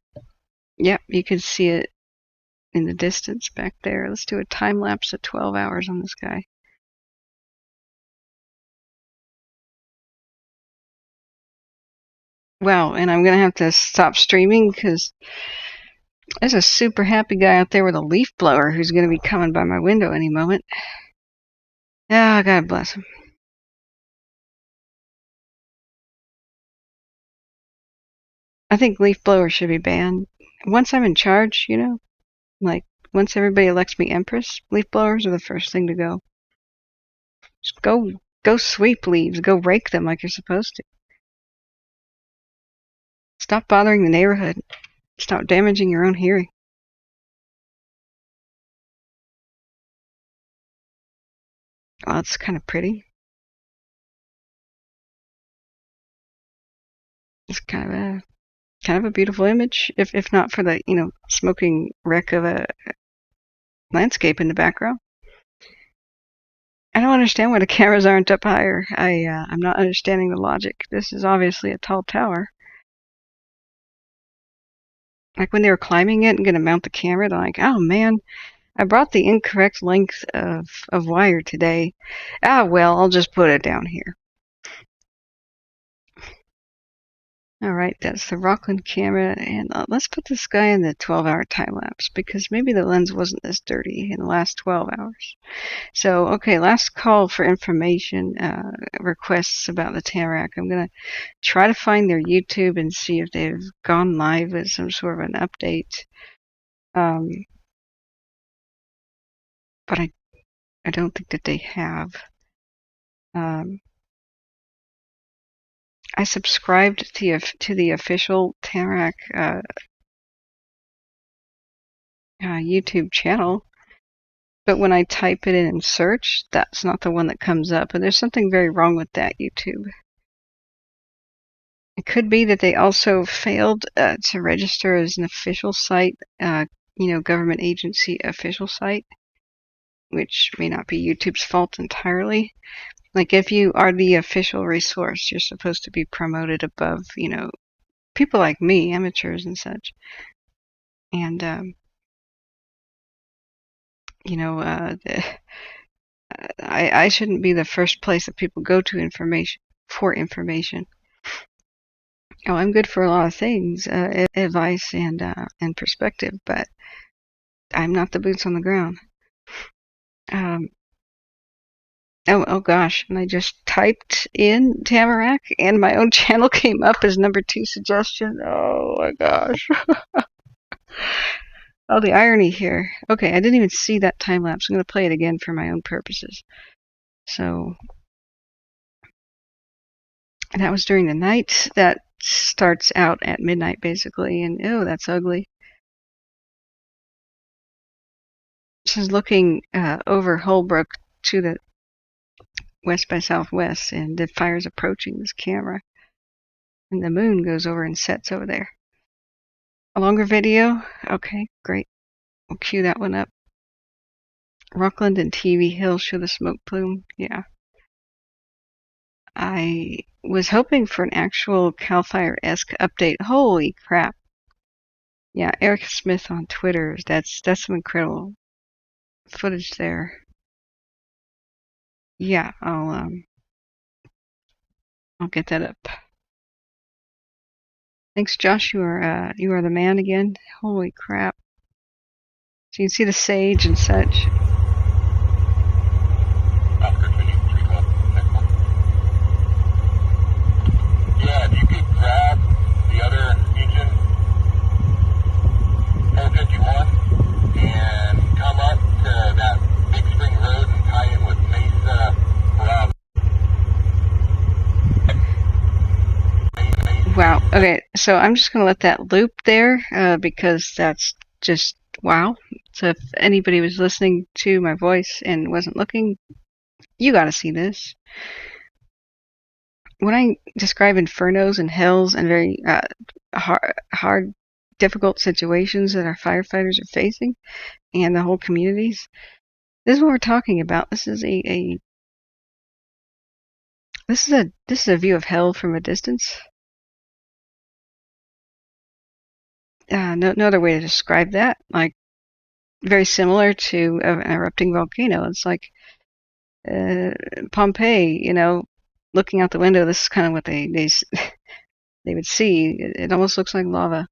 Yep, you can see it in the distance back there. Let's do a time lapse of 12 hours on this guy. Wow, and I'm going to have to stop streaming because there's a super happy guy out there with a leaf blower who's going to be coming by my window any moment. Ah, God bless him. I think leaf blowers should be banned. Once I'm in charge, like once everybody elects me Empress, leaf blowers are the first thing to go. Just go sweep leaves, go rake them like you're supposed to. Stop bothering the neighborhood. Stop damaging your own hearing. Well, it's kind of pretty. It's kind of a beautiful image, if not for the smoking wreck of a landscape in the background. I don't understand why the cameras aren't up higher. I'm not understanding the logic. This is obviously a tall tower. Like when they were climbing it and gonna mount the camera, they're like, "Oh man, I brought the incorrect length of wire today. Ah well, I'll just put it down here." Alright, that's the Rockland camera, and let's put this guy in the 12-hour time lapse, because maybe the lens wasn't this dirty in the last 12 hours. So, okay, last call for information, requests about the Tamarak. I'm going to try to find their YouTube and see if they've gone live with some sort of an update. But I don't think that they have. I subscribed to the official Tamarak YouTube channel, but when I type it in search, that's not the one that comes up, and there's something very wrong with that YouTube. It could be that they also failed to register as an official site, government agency official site, which may not be YouTube's fault entirely. Like, if you are the official resource, you're supposed to be promoted above, people like me, amateurs and such. And, I shouldn't be the first place that people go to for information. Oh, I'm good for a lot of things, advice and perspective, but I'm not the boots on the ground. Oh gosh, and I just typed in Tamarak, and my own channel came up as number 2 suggestion. Oh my gosh. Oh, the irony here. Okay, I didn't even see that time lapse. I'm going to play it again for my own purposes. So, that was during the night. That starts out at midnight, basically, and oh, that's ugly. This is looking over Holbrook to the west by southwest, and the fire's approaching this camera. And the moon goes over and sets over there. A longer video? Okay, great. We'll cue that one up. Rockland and TV Hill show the smoke plume. Yeah. I was hoping for an actual CAL FIRE-esque update. Holy crap. Yeah, Eric Smith on Twitter. That's some incredible footage there. Yeah, I'll get that up. Thanks, Josh. You are the man again. Holy crap. So you can see the sage and such. Yeah, if you could grab the other engine, 451, and come up to that Big Spring Road and tie in with Mesa Bravo. Wow. Okay, so I'm just going to let that loop there because that's just wow. So if anybody was listening to my voice and wasn't looking, you got to see this. When I describe infernos and hells and very hard, difficult situations that our firefighters are facing and the whole communities, this is what we're talking about. This is a view of hell from a distance. No other way to describe that. Like, very similar to an erupting volcano. It's like Pompeii, looking out the window. This is kind of what they would see. It almost looks like lava.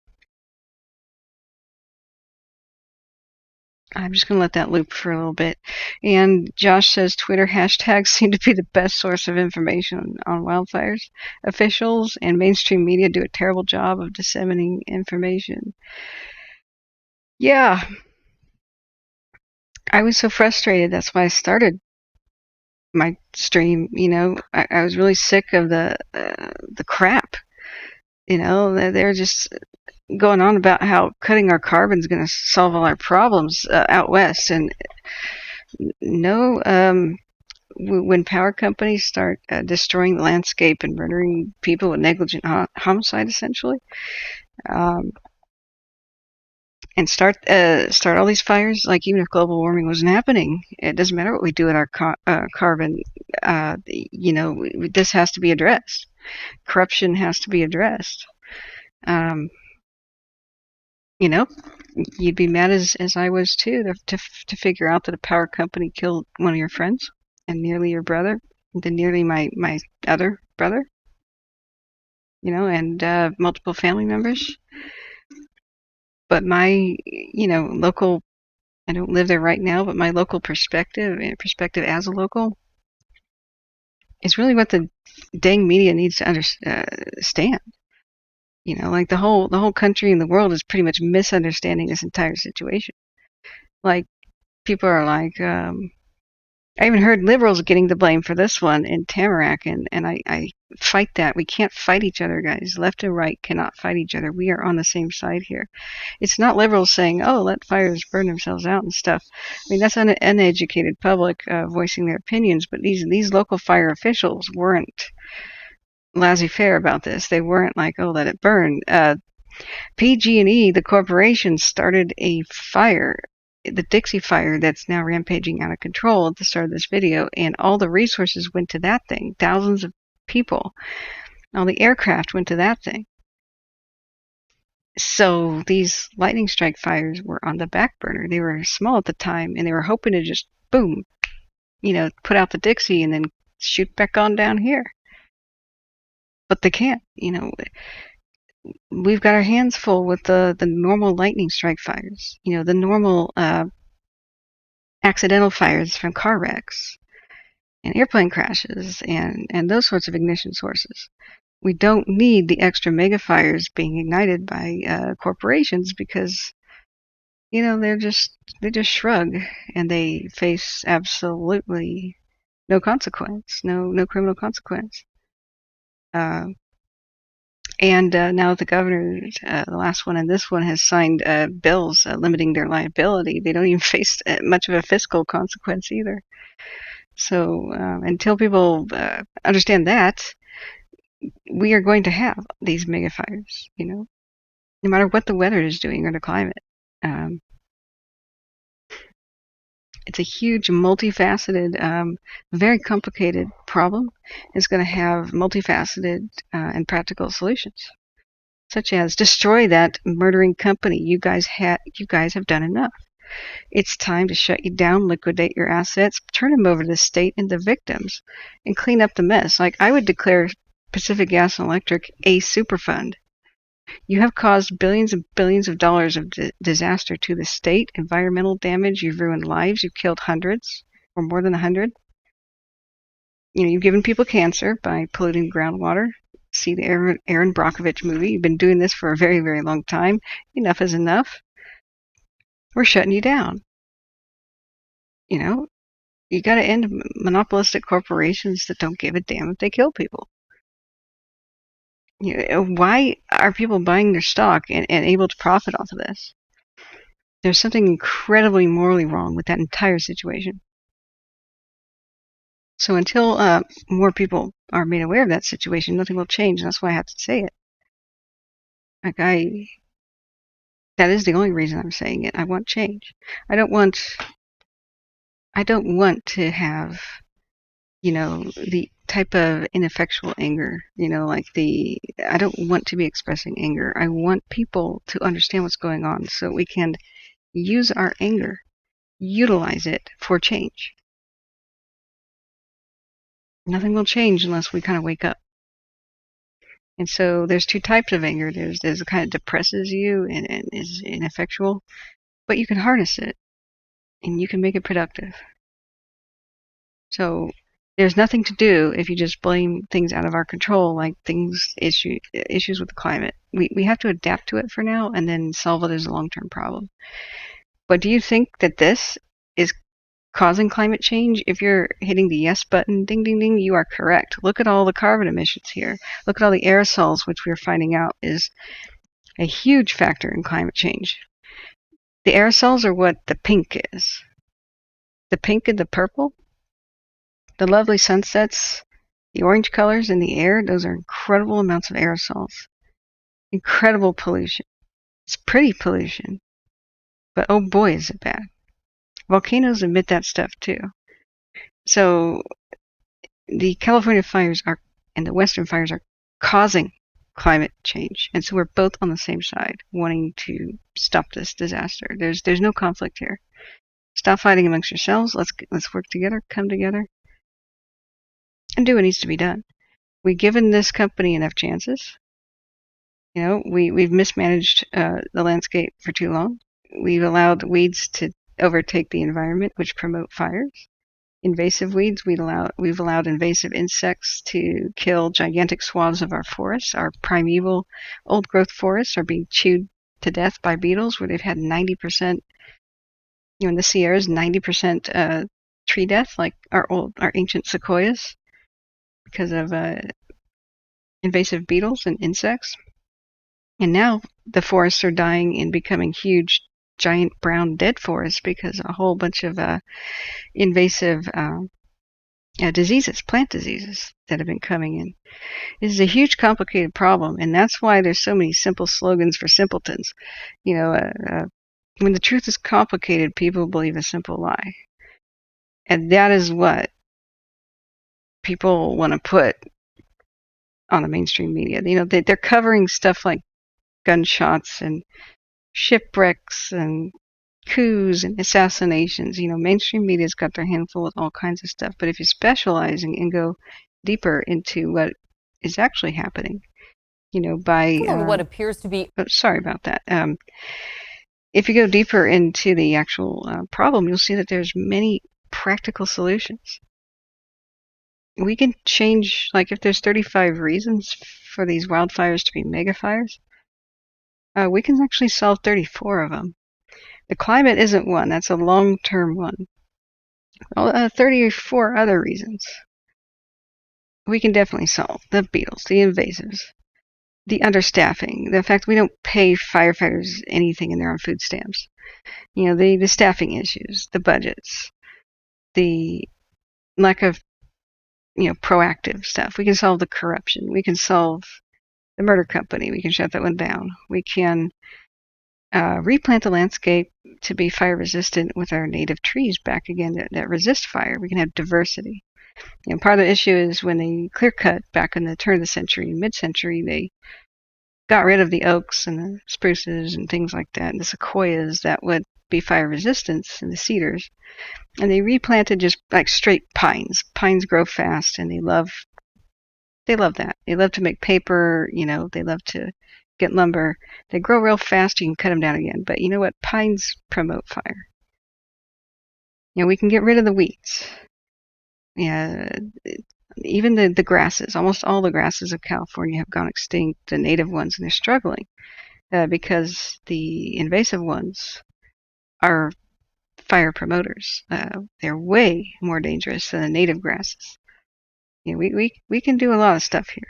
I'm just going to let that loop for a little bit. And Josh says Twitter hashtags seem to be the best source of information on wildfires. Officials and mainstream media do a terrible job of disseminating information. Yeah. I was so frustrated. That's why I started my stream. I was really sick of the crap. They're just going on about how cutting our carbon is going to solve all our problems out west, and no, when power companies start destroying the landscape and murdering people with negligent homicide, essentially, um, and start all these fires, like even if global warming wasn't happening, it doesn't matter what we do with our carbon. This has to be addressed. Corruption has to be addressed. Um, you'd be mad as I was too to figure out that a power company killed one of your friends and nearly your brother, then nearly my other brother, and multiple family members. But my, local, I don't live there right now, but my local perspective as a local is really what the dang media needs to understand. Like the whole country and the world is pretty much misunderstanding this entire situation. Like people are like, I even heard liberals getting the blame for this one in Tamarak, and I fight that. We can't fight each other, guys. Left and right cannot fight each other. We are on the same side here. It's not liberals saying, oh, let fires burn themselves out and stuff. I mean, that's an uneducated public voicing their opinions, but these local fire officials weren't laissez-faire about this. They weren't like, oh, let it burn. PG&E, the corporation, started a fire, the Dixie fire, that's now rampaging out of control at the start of this video, and all the resources went to that thing. Thousands of people, all the aircraft went to that thing. So these lightning strike fires were on the back burner. They were small at the time, and they were hoping to just boom, put out the Dixie and then shoot back on down here. But they can't. We've got our hands full with the normal lightning strike fires, the normal accidental fires from car wrecks and airplane crashes and those sorts of ignition sources. We don't need the extra mega fires being ignited by corporations because, they just shrug and they face absolutely no consequence, no criminal consequence. And now the governor, the last one and this one, has signed bills limiting their liability. They don't even face much of a fiscal consequence either. So until people understand that, we are going to have these mega fires, no matter what the weather is doing or the climate. It's a huge, multifaceted, very complicated problem. It's going to have multifaceted and practical solutions, such as destroy that murdering company. You guys have done enough. It's time to shut you down, liquidate your assets, turn them over to the state and the victims, and clean up the mess. Like, I would declare Pacific Gas and Electric a superfund. You have caused billions and billions of dollars of disaster to the state, environmental damage, you've ruined lives, you've killed hundreds, or more than 100. You've given people cancer by polluting groundwater. See the Aaron Brockovich movie. You've been doing this for a very, very long time. Enough is enough. We're shutting you down. You got to end monopolistic corporations that don't give a damn if they kill people. Why are people buying their stock and able to profit off of this? There's something incredibly morally wrong with that entire situation. So until more people are made aware of that situation, nothing will change. And that's why I have to say it. That is the only reason I'm saying it. I want change. I don't want to have, the type of ineffectual anger, I don't want to be expressing anger. I want people to understand what's going on so we can use our anger, utilize it for change. Nothing will change unless we kind of wake up. And so there's two types of anger. There's the kind that depresses you and is ineffectual, but you can harness it and you can make it productive. So there's nothing to do if you just blame things out of our control, like issues with the climate. We have to adapt to it for now and then solve it as a long-term problem. But do you think that this is causing climate change? If you're hitting the yes button, ding, ding, ding, you are correct. Look at all the carbon emissions here. Look at all the aerosols, which we're finding out is a huge factor in climate change. The aerosols are what the pink is. The pink and the purple The lovely sunsets, the orange colors in the air, those are incredible amounts of aerosols. Incredible pollution. It's pretty pollution. But oh boy, is it bad. Volcanoes emit that stuff too. So the California fires are, and the Western fires are causing climate change. And so we're both on the same side, wanting to stop this disaster. There's no conflict here. Stop fighting amongst yourselves. Let's work together, come together, and do what needs to be done. We've given this company enough chances. You know, we've mismanaged the landscape for too long. We've allowed weeds to overtake the environment, which promote fires. Invasive weeds, we've allowed invasive insects to kill gigantic swaths of our forests. Our primeval old growth forests are being chewed to death by beetles, where they've had 90%, in the Sierras, 90% tree death, like our ancient sequoias, because of invasive beetles and insects. And now the forests are dying and becoming huge, giant brown dead forests because a whole bunch of invasive diseases, plant diseases that have been coming in. This is a huge, complicated problem, and that's why there's so many simple slogans for simpletons. When the truth is complicated, people believe a simple lie. And that is what people want to put on the mainstream media. They're covering stuff like gunshots and shipwrecks and coups and assassinations. Mainstream media's got their handful with all kinds of stuff. But if you specialize and go deeper into what is actually happening, by what appears to be. Sorry about that. If you go deeper into the actual problem, you'll see that there's many practical solutions. We can change, like if there's 35 reasons for these wildfires to be mega fires, we can actually solve 34 of them. The climate isn't one. That's a long-term one. 34 other reasons we can definitely solve. The beetles, the invasives, the understaffing, the fact we don't pay firefighters anything and they're on food stamps. The staffing issues, the budgets, the lack of, proactive stuff. We can solve the corruption. We can solve the murder company. We can shut that one down. We can replant the landscape to be fire resistant with our native trees back again that resist fire. We can have diversity. Part of the issue is when they clear cut back in the turn of the century, mid-century, they got rid of the oaks and the spruces and things like that, and the sequoias that would be fire resistant, and the cedars. And they replanted just like straight pines. Pines grow fast, and they love that. They love to make paper, they love to get lumber. They grow real fast, you can cut them down again. But you know what? Pines promote fire. We can get rid of the weeds. Even the grasses. Almost all the grasses of California have gone extinct, the native ones, and they're struggling because the invasive ones are fire promoters. They're way more dangerous than the native grasses. We can do a lot of stuff here.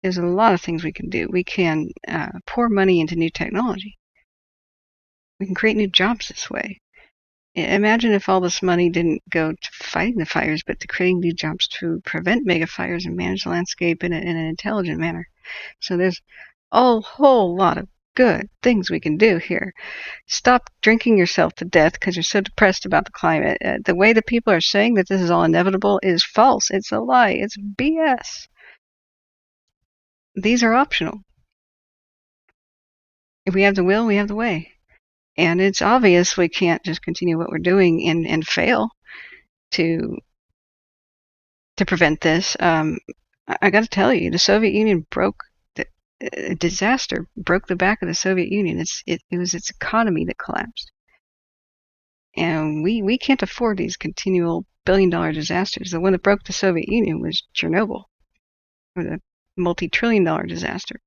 There's a lot of things we can do. We can pour money into new technology. We can create new jobs this way. Imagine if all this money didn't go to fighting the fires, but to creating new jobs to prevent mega fires and manage the landscape in an intelligent manner. So there's a whole lot of good things we can do here. Stop drinking yourself to death because you're so depressed about the climate. The way that people are saying that this is all inevitable is false. It's a lie. It's BS. These are optional. If we have the will, we have the way. And it's obvious we can't just continue what we're doing and fail to prevent this. I got to tell you, the Soviet Union a disaster broke the back of the Soviet Union. It was its economy that collapsed. And we can't afford these continual billion-dollar disasters. The one that broke the Soviet Union was Chernobyl, or the multi-trillion-dollar disaster.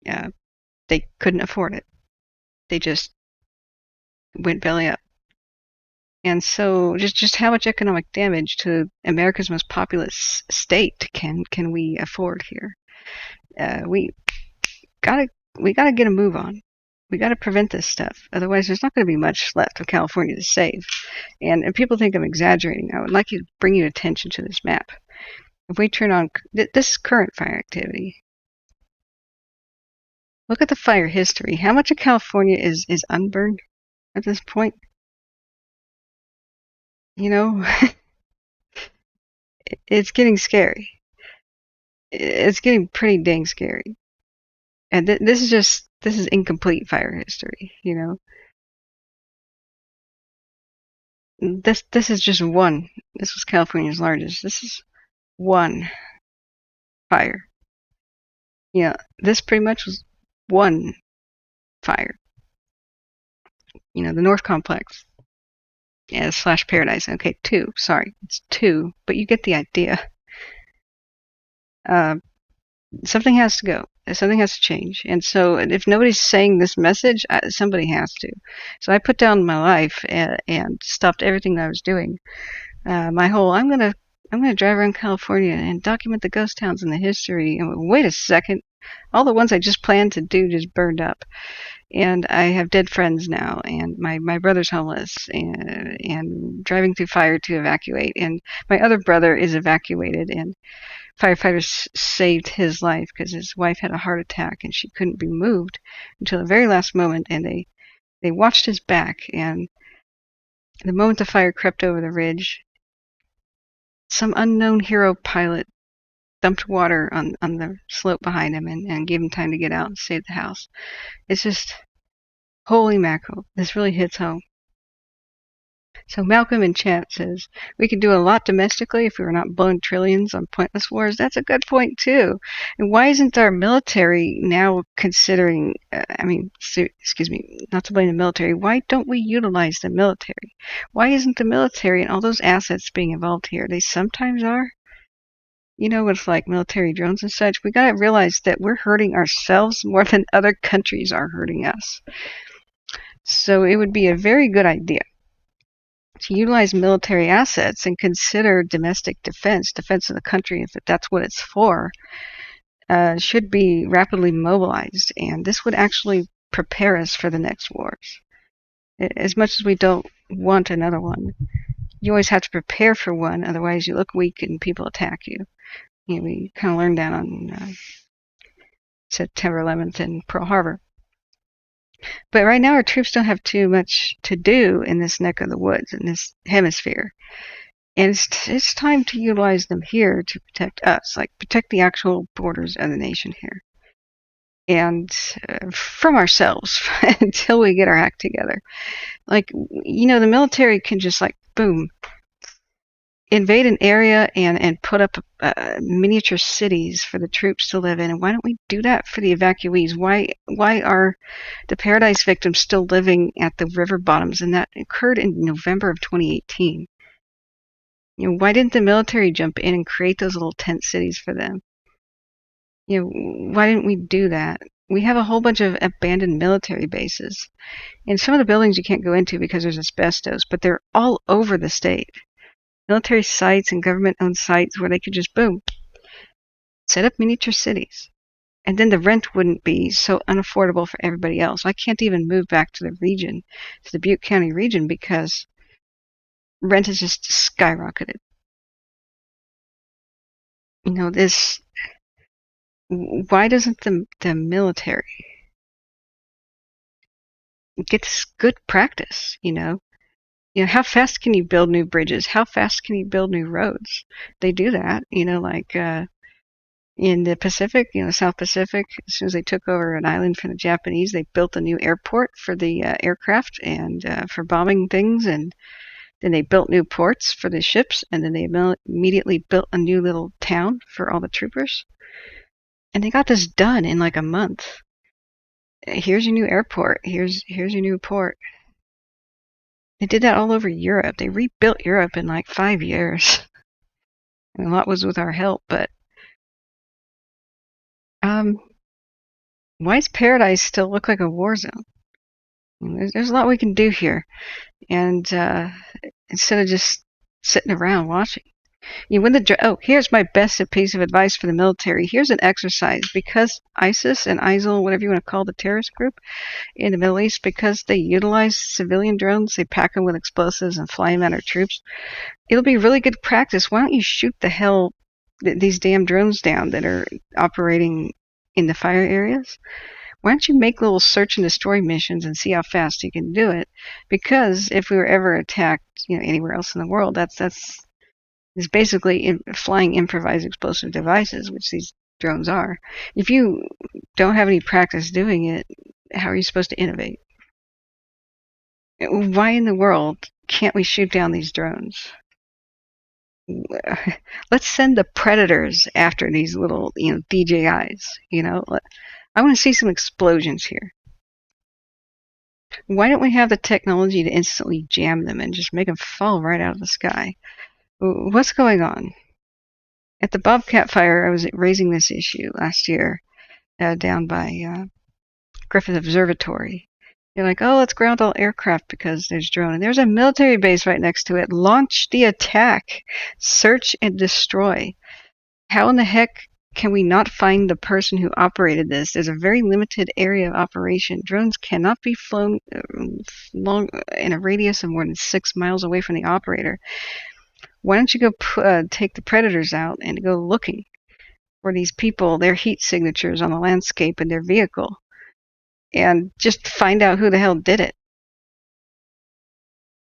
They couldn't afford it. They just went belly up. And so just how much economic damage to America's most populous state can we afford here? We gotta get a move on. We got to prevent this stuff. Otherwise, there's not going to be much left of California to save. And people think I'm exaggerating. I would like to bring your attention to this map. If we turn on this current fire activity, look at the fire history. How much of California is unburned at this point? You know, it's getting scary. It's getting pretty dang scary. And this is incomplete fire history, you know. This is just one. This was California's largest. This is one fire. Yeah, this pretty much was one fire. You know, the North Complex. Yeah, / Paradise. Okay, 2. Sorry, it's 2, but you get the idea. Something has to go. Something has to change. And so if nobody's saying this message, somebody has to. So I put down my life and stopped everything that I was doing. My whole, I'm gonna drive around California and document the ghost towns and the history. And wait a second, all the ones I just planned to do just burned up. And I have dead friends now, and my brother's homeless, and driving through fire to evacuate. And my other brother is evacuated, and firefighters saved his life because his wife had a heart attack and she couldn't be moved until the very last moment. And they watched his back, and the moment the fire crept over the ridge, some unknown hero pilot dumped water on the slope behind him and gave him time to get out and save the house. It's just, holy mackerel, this really hits home. So Malcolm in chat says, we could do a lot domestically if we were not blowing trillions on pointless wars. That's a good point, too. And why isn't our military now considering, excuse me, not to blame the military, why don't we utilize the military? Why isn't the military and all those assets being involved here? They sometimes are. You know, with like military drones and such, we got to realize that we're hurting ourselves more than other countries are hurting us. So it would be a very good idea to utilize military assets and consider domestic defense of the country, if that's what it's for, should be rapidly mobilized. And this would actually prepare us for the next wars. As much as we don't want another one, you always have to prepare for one, otherwise you look weak and people attack you. You know, we kind of learned that on September 11th in Pearl Harbor. But right now our troops don't have too much to do in this neck of the woods, in this hemisphere. And it's time to utilize them here to protect us, like protect the actual borders of the nation here. And from ourselves until we get our act together. Like, you know, the military can just like, boom, invade an area and put up miniature cities for the troops to live in. And why don't we do that for the evacuees? Why are the Paradise victims still living at the river bottoms? And that occurred in November of 2018. You know, why didn't the military jump in and create those little tent cities for them? You know, why didn't we do that? We have a whole bunch of abandoned military bases. And some of the buildings you can't go into because there's asbestos, but they're all over the state. Military sites and government-owned sites where they could just, boom, set up miniature cities. And then the rent wouldn't be so unaffordable for everybody else. I can't even move back to the region, to the Butte County region, because rent has just skyrocketed. You know, why doesn't the military get this good practice, you know? You know, how fast can you build new bridges? How fast can you build new roads? They do that, you know, like in the Pacific, you know, South Pacific. As soon as they took over an island from the Japanese, they built a new airport for the aircraft and for bombing things. And then they built new ports for the ships. And then they immediately built a new little town for all the troopers. And they got this done in like a month. Here's your new airport. Here's your new port. They did that all over Europe. They rebuilt Europe in like 5 years. And a lot was with our help, but why does Paradise still look like a war zone? There's a lot we can do here. And instead of just sitting around watching. Here's my best piece of advice for the military. Here's an exercise because ISIS and ISIL, whatever you want to call the terrorist group in the Middle East, because they utilize civilian drones, they pack them with explosives and fly them at our troops. It'll be really good practice. Why don't you shoot the hell these damn drones down that are operating in the fire areas? Why don't you make little search and destroy missions and see how fast you can do it? Because if we were ever attacked, anywhere else in the world, that's basically flying improvised explosive devices, which these drones are. If you don't have any practice doing it, how are you supposed to innovate? Why in the world can't we shoot down these drones? Let's send the predators after these little, DJIs. I want to see some explosions here. Why don't we have the technology to instantly jam them and just make them fall right out of the sky? What's going on? At the Bobcat fire, I was raising this issue last year down by Griffith Observatory. They're like, oh, let's ground all aircraft because there's drone. And there's a military base right next to it. Launch the attack. Search and destroy. How in the heck can we not find the person who operated this? There's a very limited area of operation. Drones cannot be flown long in a radius of more than 6 miles away from the operator. Why don't you go take the predators out and go looking for these people, their heat signatures on the landscape and their vehicle, and just find out who the hell did it?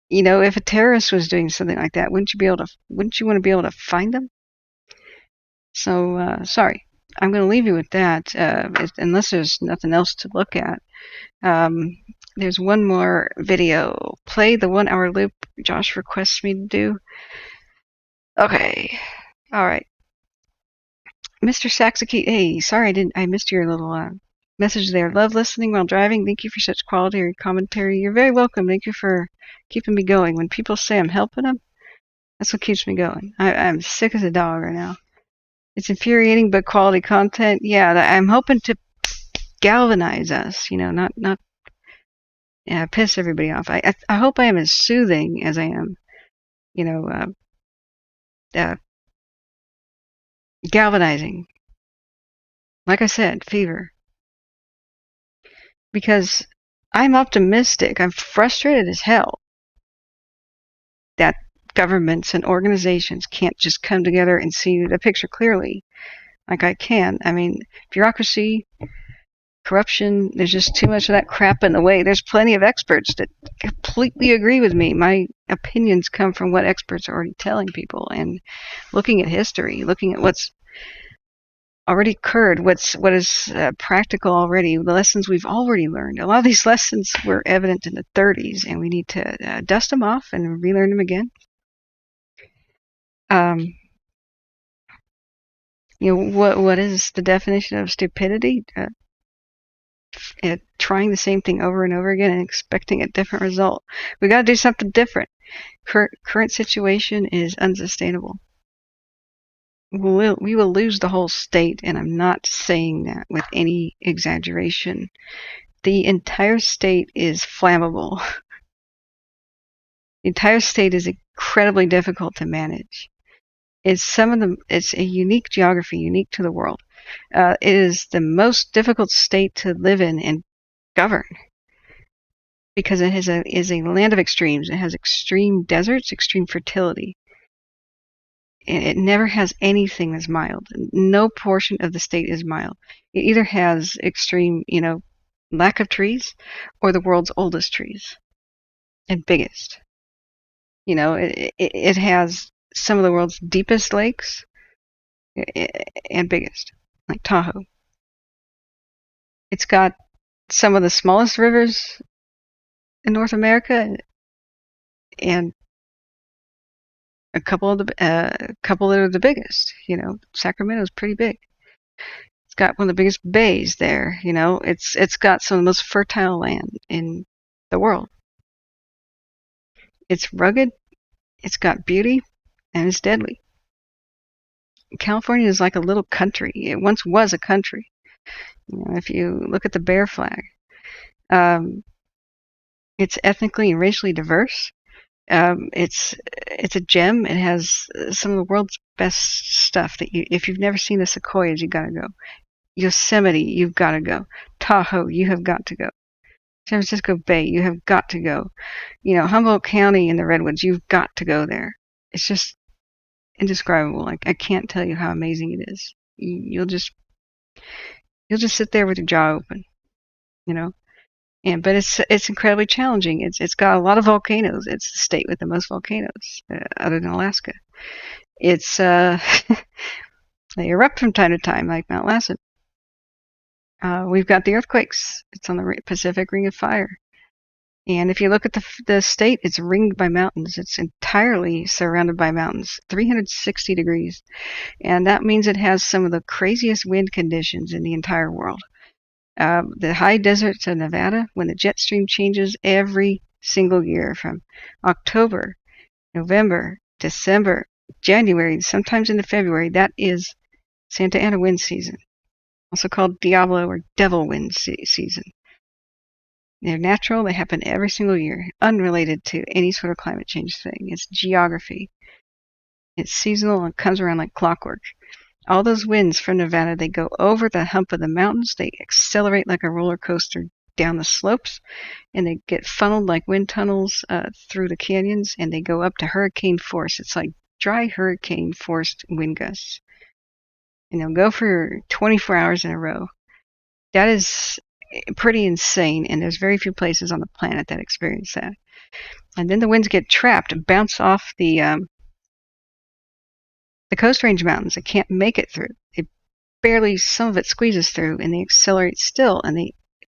If a terrorist was doing something like that, wouldn't you want to be able to find them? So, sorry. I'm going to leave you with that, unless there's nothing else to look at. There's one more video. Play the 1 hour loop Josh requests me to do. Okay. All right. Mr. Saxaki, hey, sorry I missed your little message there. Love listening while driving. Thank you for such quality commentary. You're very welcome. Thank you for keeping me going. When people say I'm helping them, that's what keeps me going. I'm sick as a dog right now. It's infuriating, but quality content. Yeah, I'm hoping to galvanize us. Not piss everybody off. I hope I am as soothing as I am. Galvanizing. Like I said, fever. Because I'm optimistic. I'm frustrated as hell that governments and organizations can't just come together and see the picture clearly like I can. I mean, bureaucracy, corruption, there's just too much of that crap in the way. There's plenty of experts that completely agree with me. My opinions come from what experts are already telling people, and looking at history, looking at what's already occurred, what is practical already, the lessons we've already learned. A lot of these lessons were evident in the 30s, and we need to dust them off and relearn them again. What is the definition of stupidity? Trying the same thing over and over again and expecting a different result. We got to do something different. Current situation is unsustainable. We will lose the whole state, and I'm not saying that with any exaggeration. The entire state is flammable. The entire state is incredibly difficult to manage. It's a unique geography, unique to the world. It is the most difficult state to live in and govern because it is a land of extremes. It has extreme deserts, extreme fertility. And it never has anything that's mild. No portion of the state is mild. It either has extreme, lack of trees or the world's oldest trees and biggest. It has some of the world's deepest lakes and biggest, like Tahoe. It's got some of the smallest rivers in North America and a couple that are the biggest. Sacramento's pretty big. It's got one of the biggest bays there. It's got some of the most fertile land in the world. It's rugged, it's got beauty, and it's deadly. California is like a little country. It once was a country. If you look at the bear flag, it's ethnically and racially diverse. It's a gem. It has some of the world's best stuff. If you've never seen the sequoias, you gotta go. Yosemite, you've gotta go. Tahoe, you have got to go. San Francisco Bay, you have got to go. Humboldt County and the Redwoods, you've got to go there. It's just indescribable. Like, I can't tell you how amazing it is. You'll just sit there with your jaw open, but it's incredibly challenging. It's got a lot of volcanoes. It's the state with the most volcanoes, other than Alaska. It's they erupt from time to time, like Mount Lassen. We've got the earthquakes. It's on the Pacific Ring of Fire. And if you look at the state, it's ringed by mountains. It's entirely surrounded by mountains, 360 degrees. And that means it has some of the craziest wind conditions in the entire world. The high deserts of Nevada, when the jet stream changes every single year from October, November, December, January, sometimes into February, that is Santa Ana wind season, also called Diablo or devil wind season. They're natural. They happen every single year, unrelated to any sort of climate change thing. It's geography. It's seasonal and comes around like clockwork. All those winds from Nevada, they go over the hump of the mountains. They accelerate like a roller coaster down the slopes, and they get funneled like wind tunnels through the canyons, and they go up to hurricane force. It's like dry hurricane forced wind gusts. And they'll go for 24 hours in a row. That is pretty insane, and there's very few places on the planet that experience that. And then the winds get trapped and bounce off the Coast Range Mountains. They can't make it through. Some of it squeezes through, and they accelerate still, and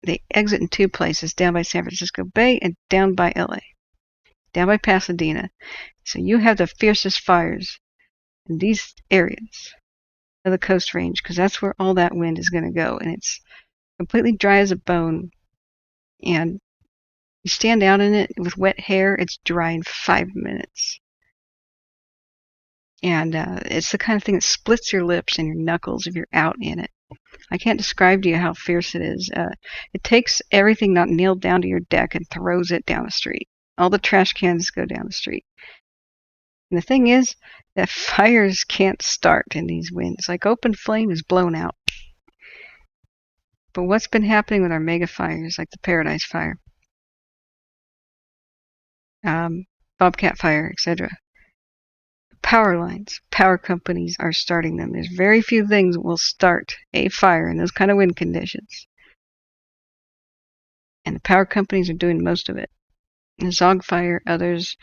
they exit in two places, down by San Francisco Bay and down by LA, down by Pasadena. So you have the fiercest fires in these areas of the Coast Range, because that's where all that wind is going to go, and it's completely dry as a bone, and you stand out in it with wet hair, it's dry in 5 minutes. And it's the kind of thing that splits your lips and your knuckles if you're out in it. I can't describe to you how fierce it is. It takes everything not nailed down to your deck and throws it down the street. All the trash cans go down the street. And the thing is that fires can't start in these winds. Like open flame is blown out. But what's been happening with our mega fires, like the Paradise Fire, Bobcat Fire, etc.? Power lines, power companies are starting them. There's very few things that will start a fire in those kind of wind conditions. And the power companies are doing most of it. The Zog Fire, others.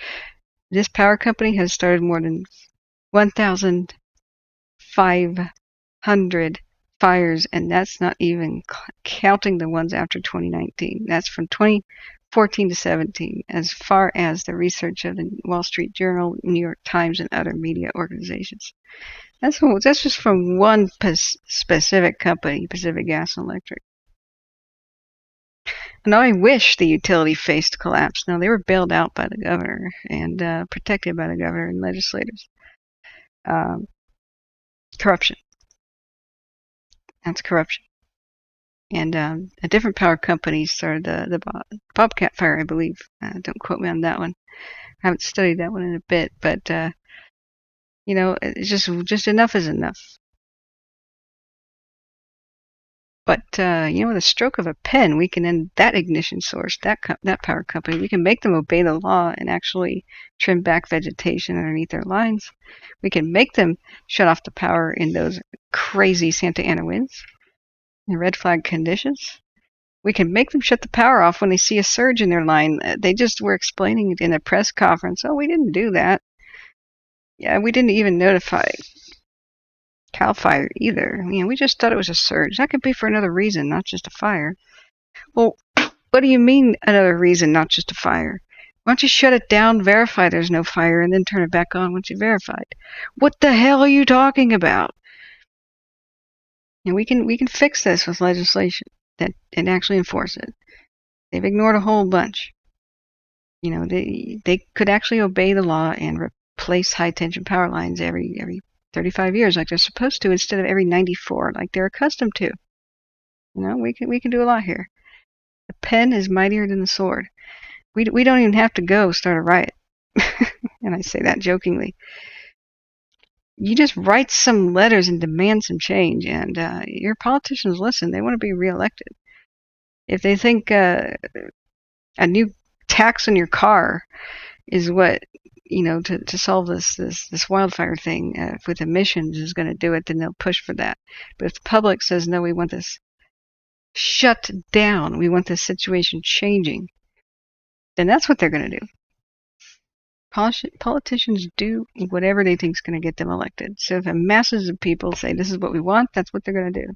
This power company has started more than 1,500 fires, and that's not even counting the ones after 2019. That's from 2014 to 17, as far as the research of the Wall Street Journal, New York Times, and other media organizations. That's just from one specific company, Pacific Gas and Electric. And I wish the utility faced collapse. No, they were bailed out by the governor and protected by the governor and legislators. Corruption. That's corruption. And a different power company started the Bobcat Fire, I believe. Don't quote me on that one. I haven't studied that one in a bit, but it's just enough is enough. But with a stroke of a pen, we can end that ignition source, that power company. We can make them obey the law and actually trim back vegetation underneath their lines. We can make them shut off the power in those crazy Santa Ana winds and red flag conditions. We can make them shut the power off when they see a surge in their line. They just were explaining it in a press conference. Oh, we didn't do that. Yeah, we didn't even notify CAL FIRE either. We just thought it was a surge. That could be for another reason, not just a fire. Well, what do you mean another reason, not just a fire? Why don't you shut it down, verify there's no fire, and then turn it back on once you verified? What the hell are you talking about? And we can fix this with legislation and actually enforce it. They've ignored a whole bunch. They could actually obey the law and replace high tension power lines every 35 years like they're supposed to, instead of every 94 like they're accustomed to. We can do a lot here. The pen is mightier than the sword. We don't even have to go start a riot. and I say that jokingly. You just write some letters and demand some change, and your politicians listen. They want to be reelected. If they think a new tax on your car is what, to solve this wildfire thing with emissions is going to do it, then they'll push for that. But if the public says, no, we want this shut down, we want this situation changing, then that's what they're going to do. Politicians do whatever they think is going to get them elected. So if masses of people say this is what we want, that's what they're going to do.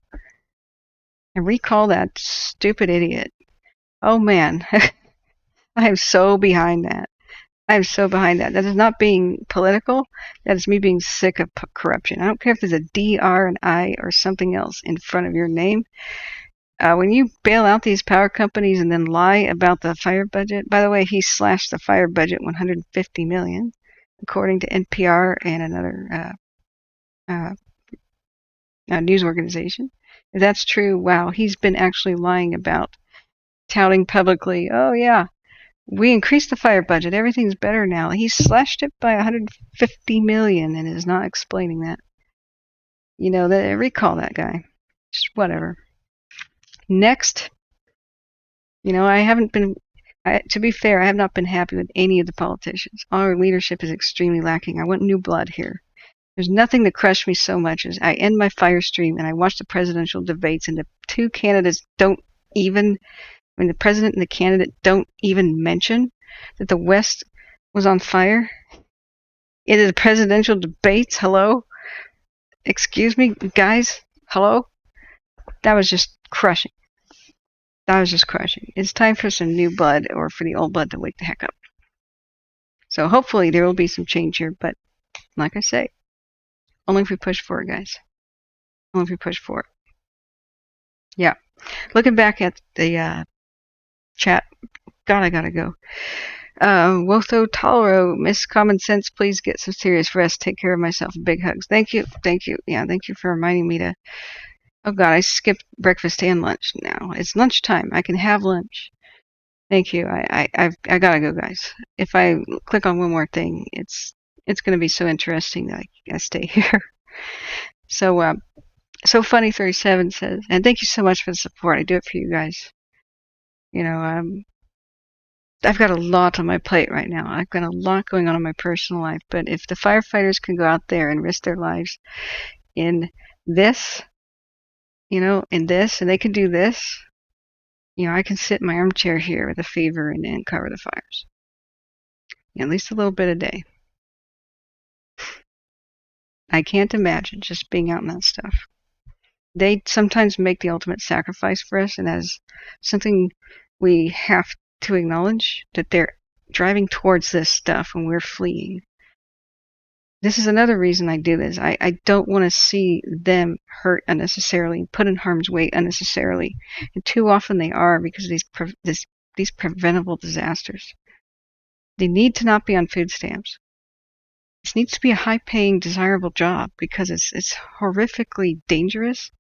And recall that stupid idiot. Oh man, I am so behind that. I am so behind that. That is not being political. That is me being sick of corruption. I don't care if there's a D, R, and I or something else in front of your name. When you bail out these power companies and then lie about the fire budget, by the way, he slashed the fire budget $150 million, according to NPR and another news organization. If that's true, wow, he's been actually lying about touting publicly, oh yeah, we increased the fire budget, everything's better now. He slashed it by $150 million and is not explaining that. Recall that guy. Just whatever. Next, to be fair, I have not been happy with any of the politicians. Our leadership is extremely lacking. I want new blood here. There's nothing that crushed me so much as I end my fire stream and I watch the presidential debates and the two candidates the president and the candidate don't even mention that the West was on fire. It is a presidential debates. Hello? Excuse me, guys? Hello? That was just crushing. It's time for some new blood, or for the old blood to wake the heck up. So hopefully there will be some change here, but like I say, only if we push for it, guys. Only if we push for it. Yeah. Looking back at the chat, God, I gotta go. Wotho Tolero, Miss Common Sense, please get some serious rest. Take care of myself. Big hugs. Thank you. Yeah, thank you for reminding me to. Oh God, I skipped breakfast and lunch now. It's lunchtime. I can have lunch. Thank you. I gotta go, guys. If I click on one more thing, it's gonna be so interesting that I stay here. So funny 37 says, and thank you so much for the support. I do it for you guys. I've got a lot on my plate right now. I've got a lot going on in my personal life. But if the firefighters can go out there and risk their lives in this, and they can do this, I can sit in my armchair here with a fever and cover the fires. At least a little bit a day. I can't imagine just being out in that stuff. They sometimes make the ultimate sacrifice for us, and that is something we have to acknowledge, that they're driving towards this stuff when we're fleeing. This is another reason I do this. I don't want to see them hurt unnecessarily, put in harm's way unnecessarily. And too often they are, because of these preventable disasters. They need to not be on food stamps. This needs to be a high-paying, desirable job, because it's horrifically dangerous,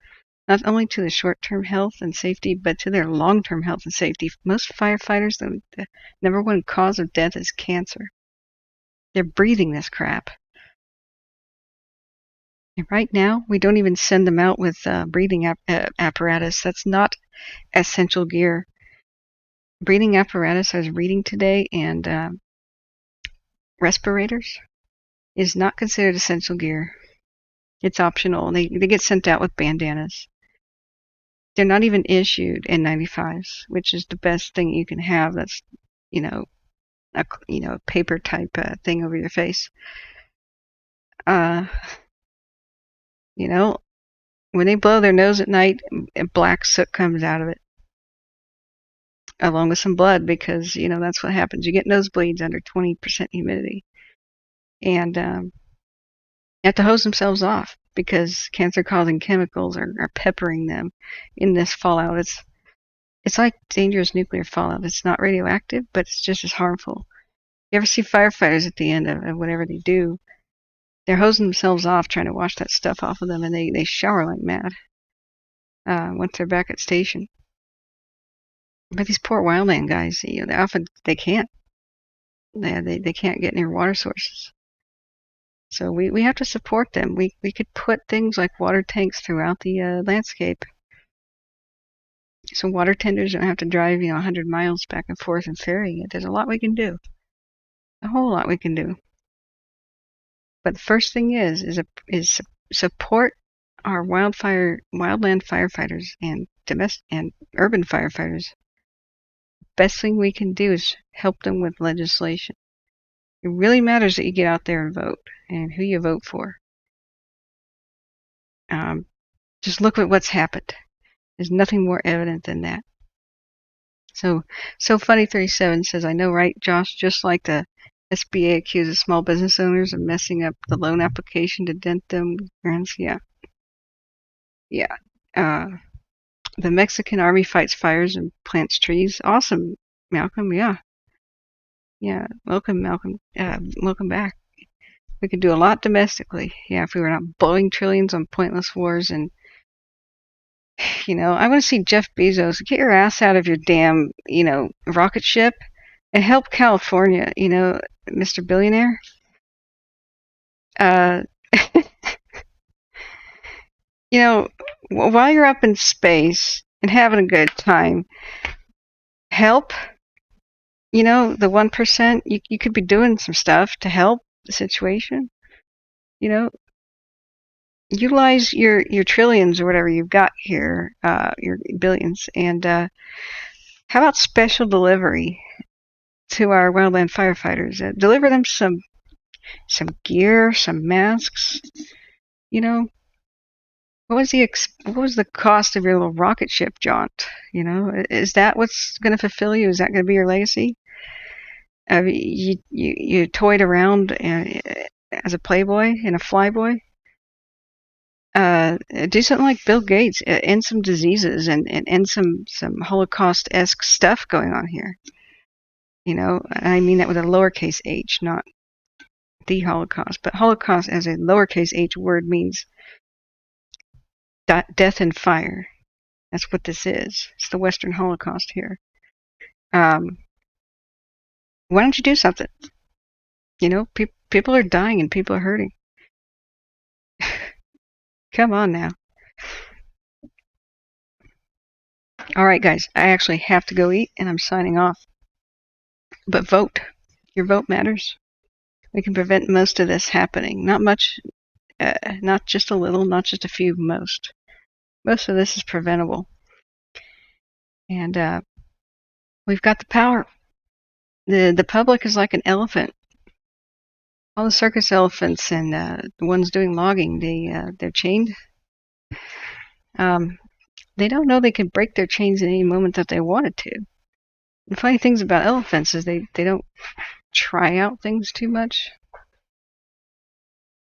not only to the short-term health and safety, but to their long-term health and safety. Most firefighters, the number one cause of death is cancer. They're breathing this crap. And right now, we don't even send them out with breathing apparatus. That's not essential gear. Breathing apparatus, I was reading today, and respirators is not considered essential gear. It's optional. They get sent out with bandanas. They're not even issued N95s, which is the best thing you can have. That's, a paper type thing over your face. When they blow their nose at night, black soot comes out of it, along with some blood, because, that's what happens. You get nosebleeds under 20% humidity. And they have to hose themselves off, because cancer-causing chemicals are peppering them in this fallout. It's like dangerous nuclear fallout. It's not radioactive, but it's just as harmful. You ever see firefighters at the end of whatever they do? They're hosing themselves off, trying to wash that stuff off of them, and they shower like mad once they're back at station. But these poor wildland guys, they can't. They can't get near water sources. So we have to support them. We could put things like water tanks throughout the landscape. So water tenders don't have to drive 100 miles back and forth and ferrying it. There's a lot we can do. A whole lot we can do. But the first thing is support our wildland firefighters and domestic and urban firefighters. Best thing we can do is help them with legislation. It really matters that you get out there and vote, and who you vote for. Just look at what's happened. There's nothing more evident than that. So Funny 37 says, I know, right, Josh? Just like the SBA accuses small business owners of messing up the loan application to dent them with grants. Yeah. The Mexican army fights fires and plants trees. Awesome, Malcolm. Yeah. Welcome, Malcolm. Welcome back. We could do a lot domestically. Yeah, if we were not blowing trillions on pointless wars. And I want to see Jeff Bezos get your ass out of your damn rocket ship and help California. Mr. Billionaire. While you're up in space and having a good time, help. The 1%. You could be doing some stuff to help the situation. Utilize your trillions or whatever you've got here, your billions, and how about special delivery to our wildland firefighters? Deliver them some gear, some masks. What was the cost of your little rocket ship jaunt? Is that what's going to fulfill you? Is that going to be your legacy? You toyed around as a playboy and a flyboy. Do something like Bill Gates, end some diseases and end some Holocaust-esque stuff going on here. I mean that with a lowercase h, not the Holocaust, but Holocaust as a lowercase h word means death and fire. That's what this is. It's the Western Holocaust here. Why don't you do something? People are dying and people are hurting. Come on now. All right, guys. I actually have to go eat, and I'm signing off. But vote. Your vote matters. We can prevent most of this happening. Not much, not just a little, not just a few, most. Most of this is preventable. And we've got the power. The public is like an elephant. All the circus elephants and the ones doing logging, they're chained. They don't know they can break their chains at any moment that they wanted to. The funny things about elephants is they don't try out things too much.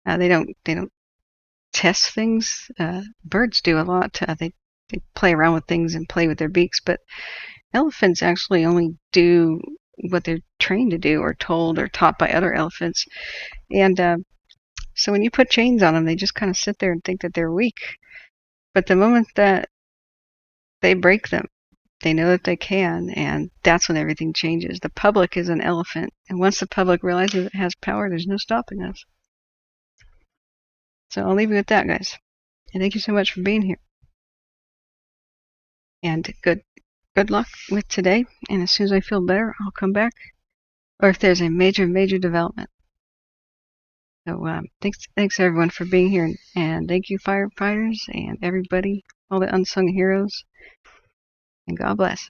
They don't test things. Birds do a lot. They play around with things and play with their beaks, but elephants actually only do what they're trained to do or told or taught by other elephants. And so when you put chains on them, they just kind of sit there and think that they're weak. But the moment that they break them, they know that they can, and that's when everything changes. The public is an elephant, and once the public realizes it has power, there's no stopping us. So I'll leave you with that, guys. And thank you so much for being here. And good luck with today. And as soon as I feel better, I'll come back. Or if there's a major development. So thanks everyone for being here, and thank you firefighters and everybody, all the unsung heroes. And God bless.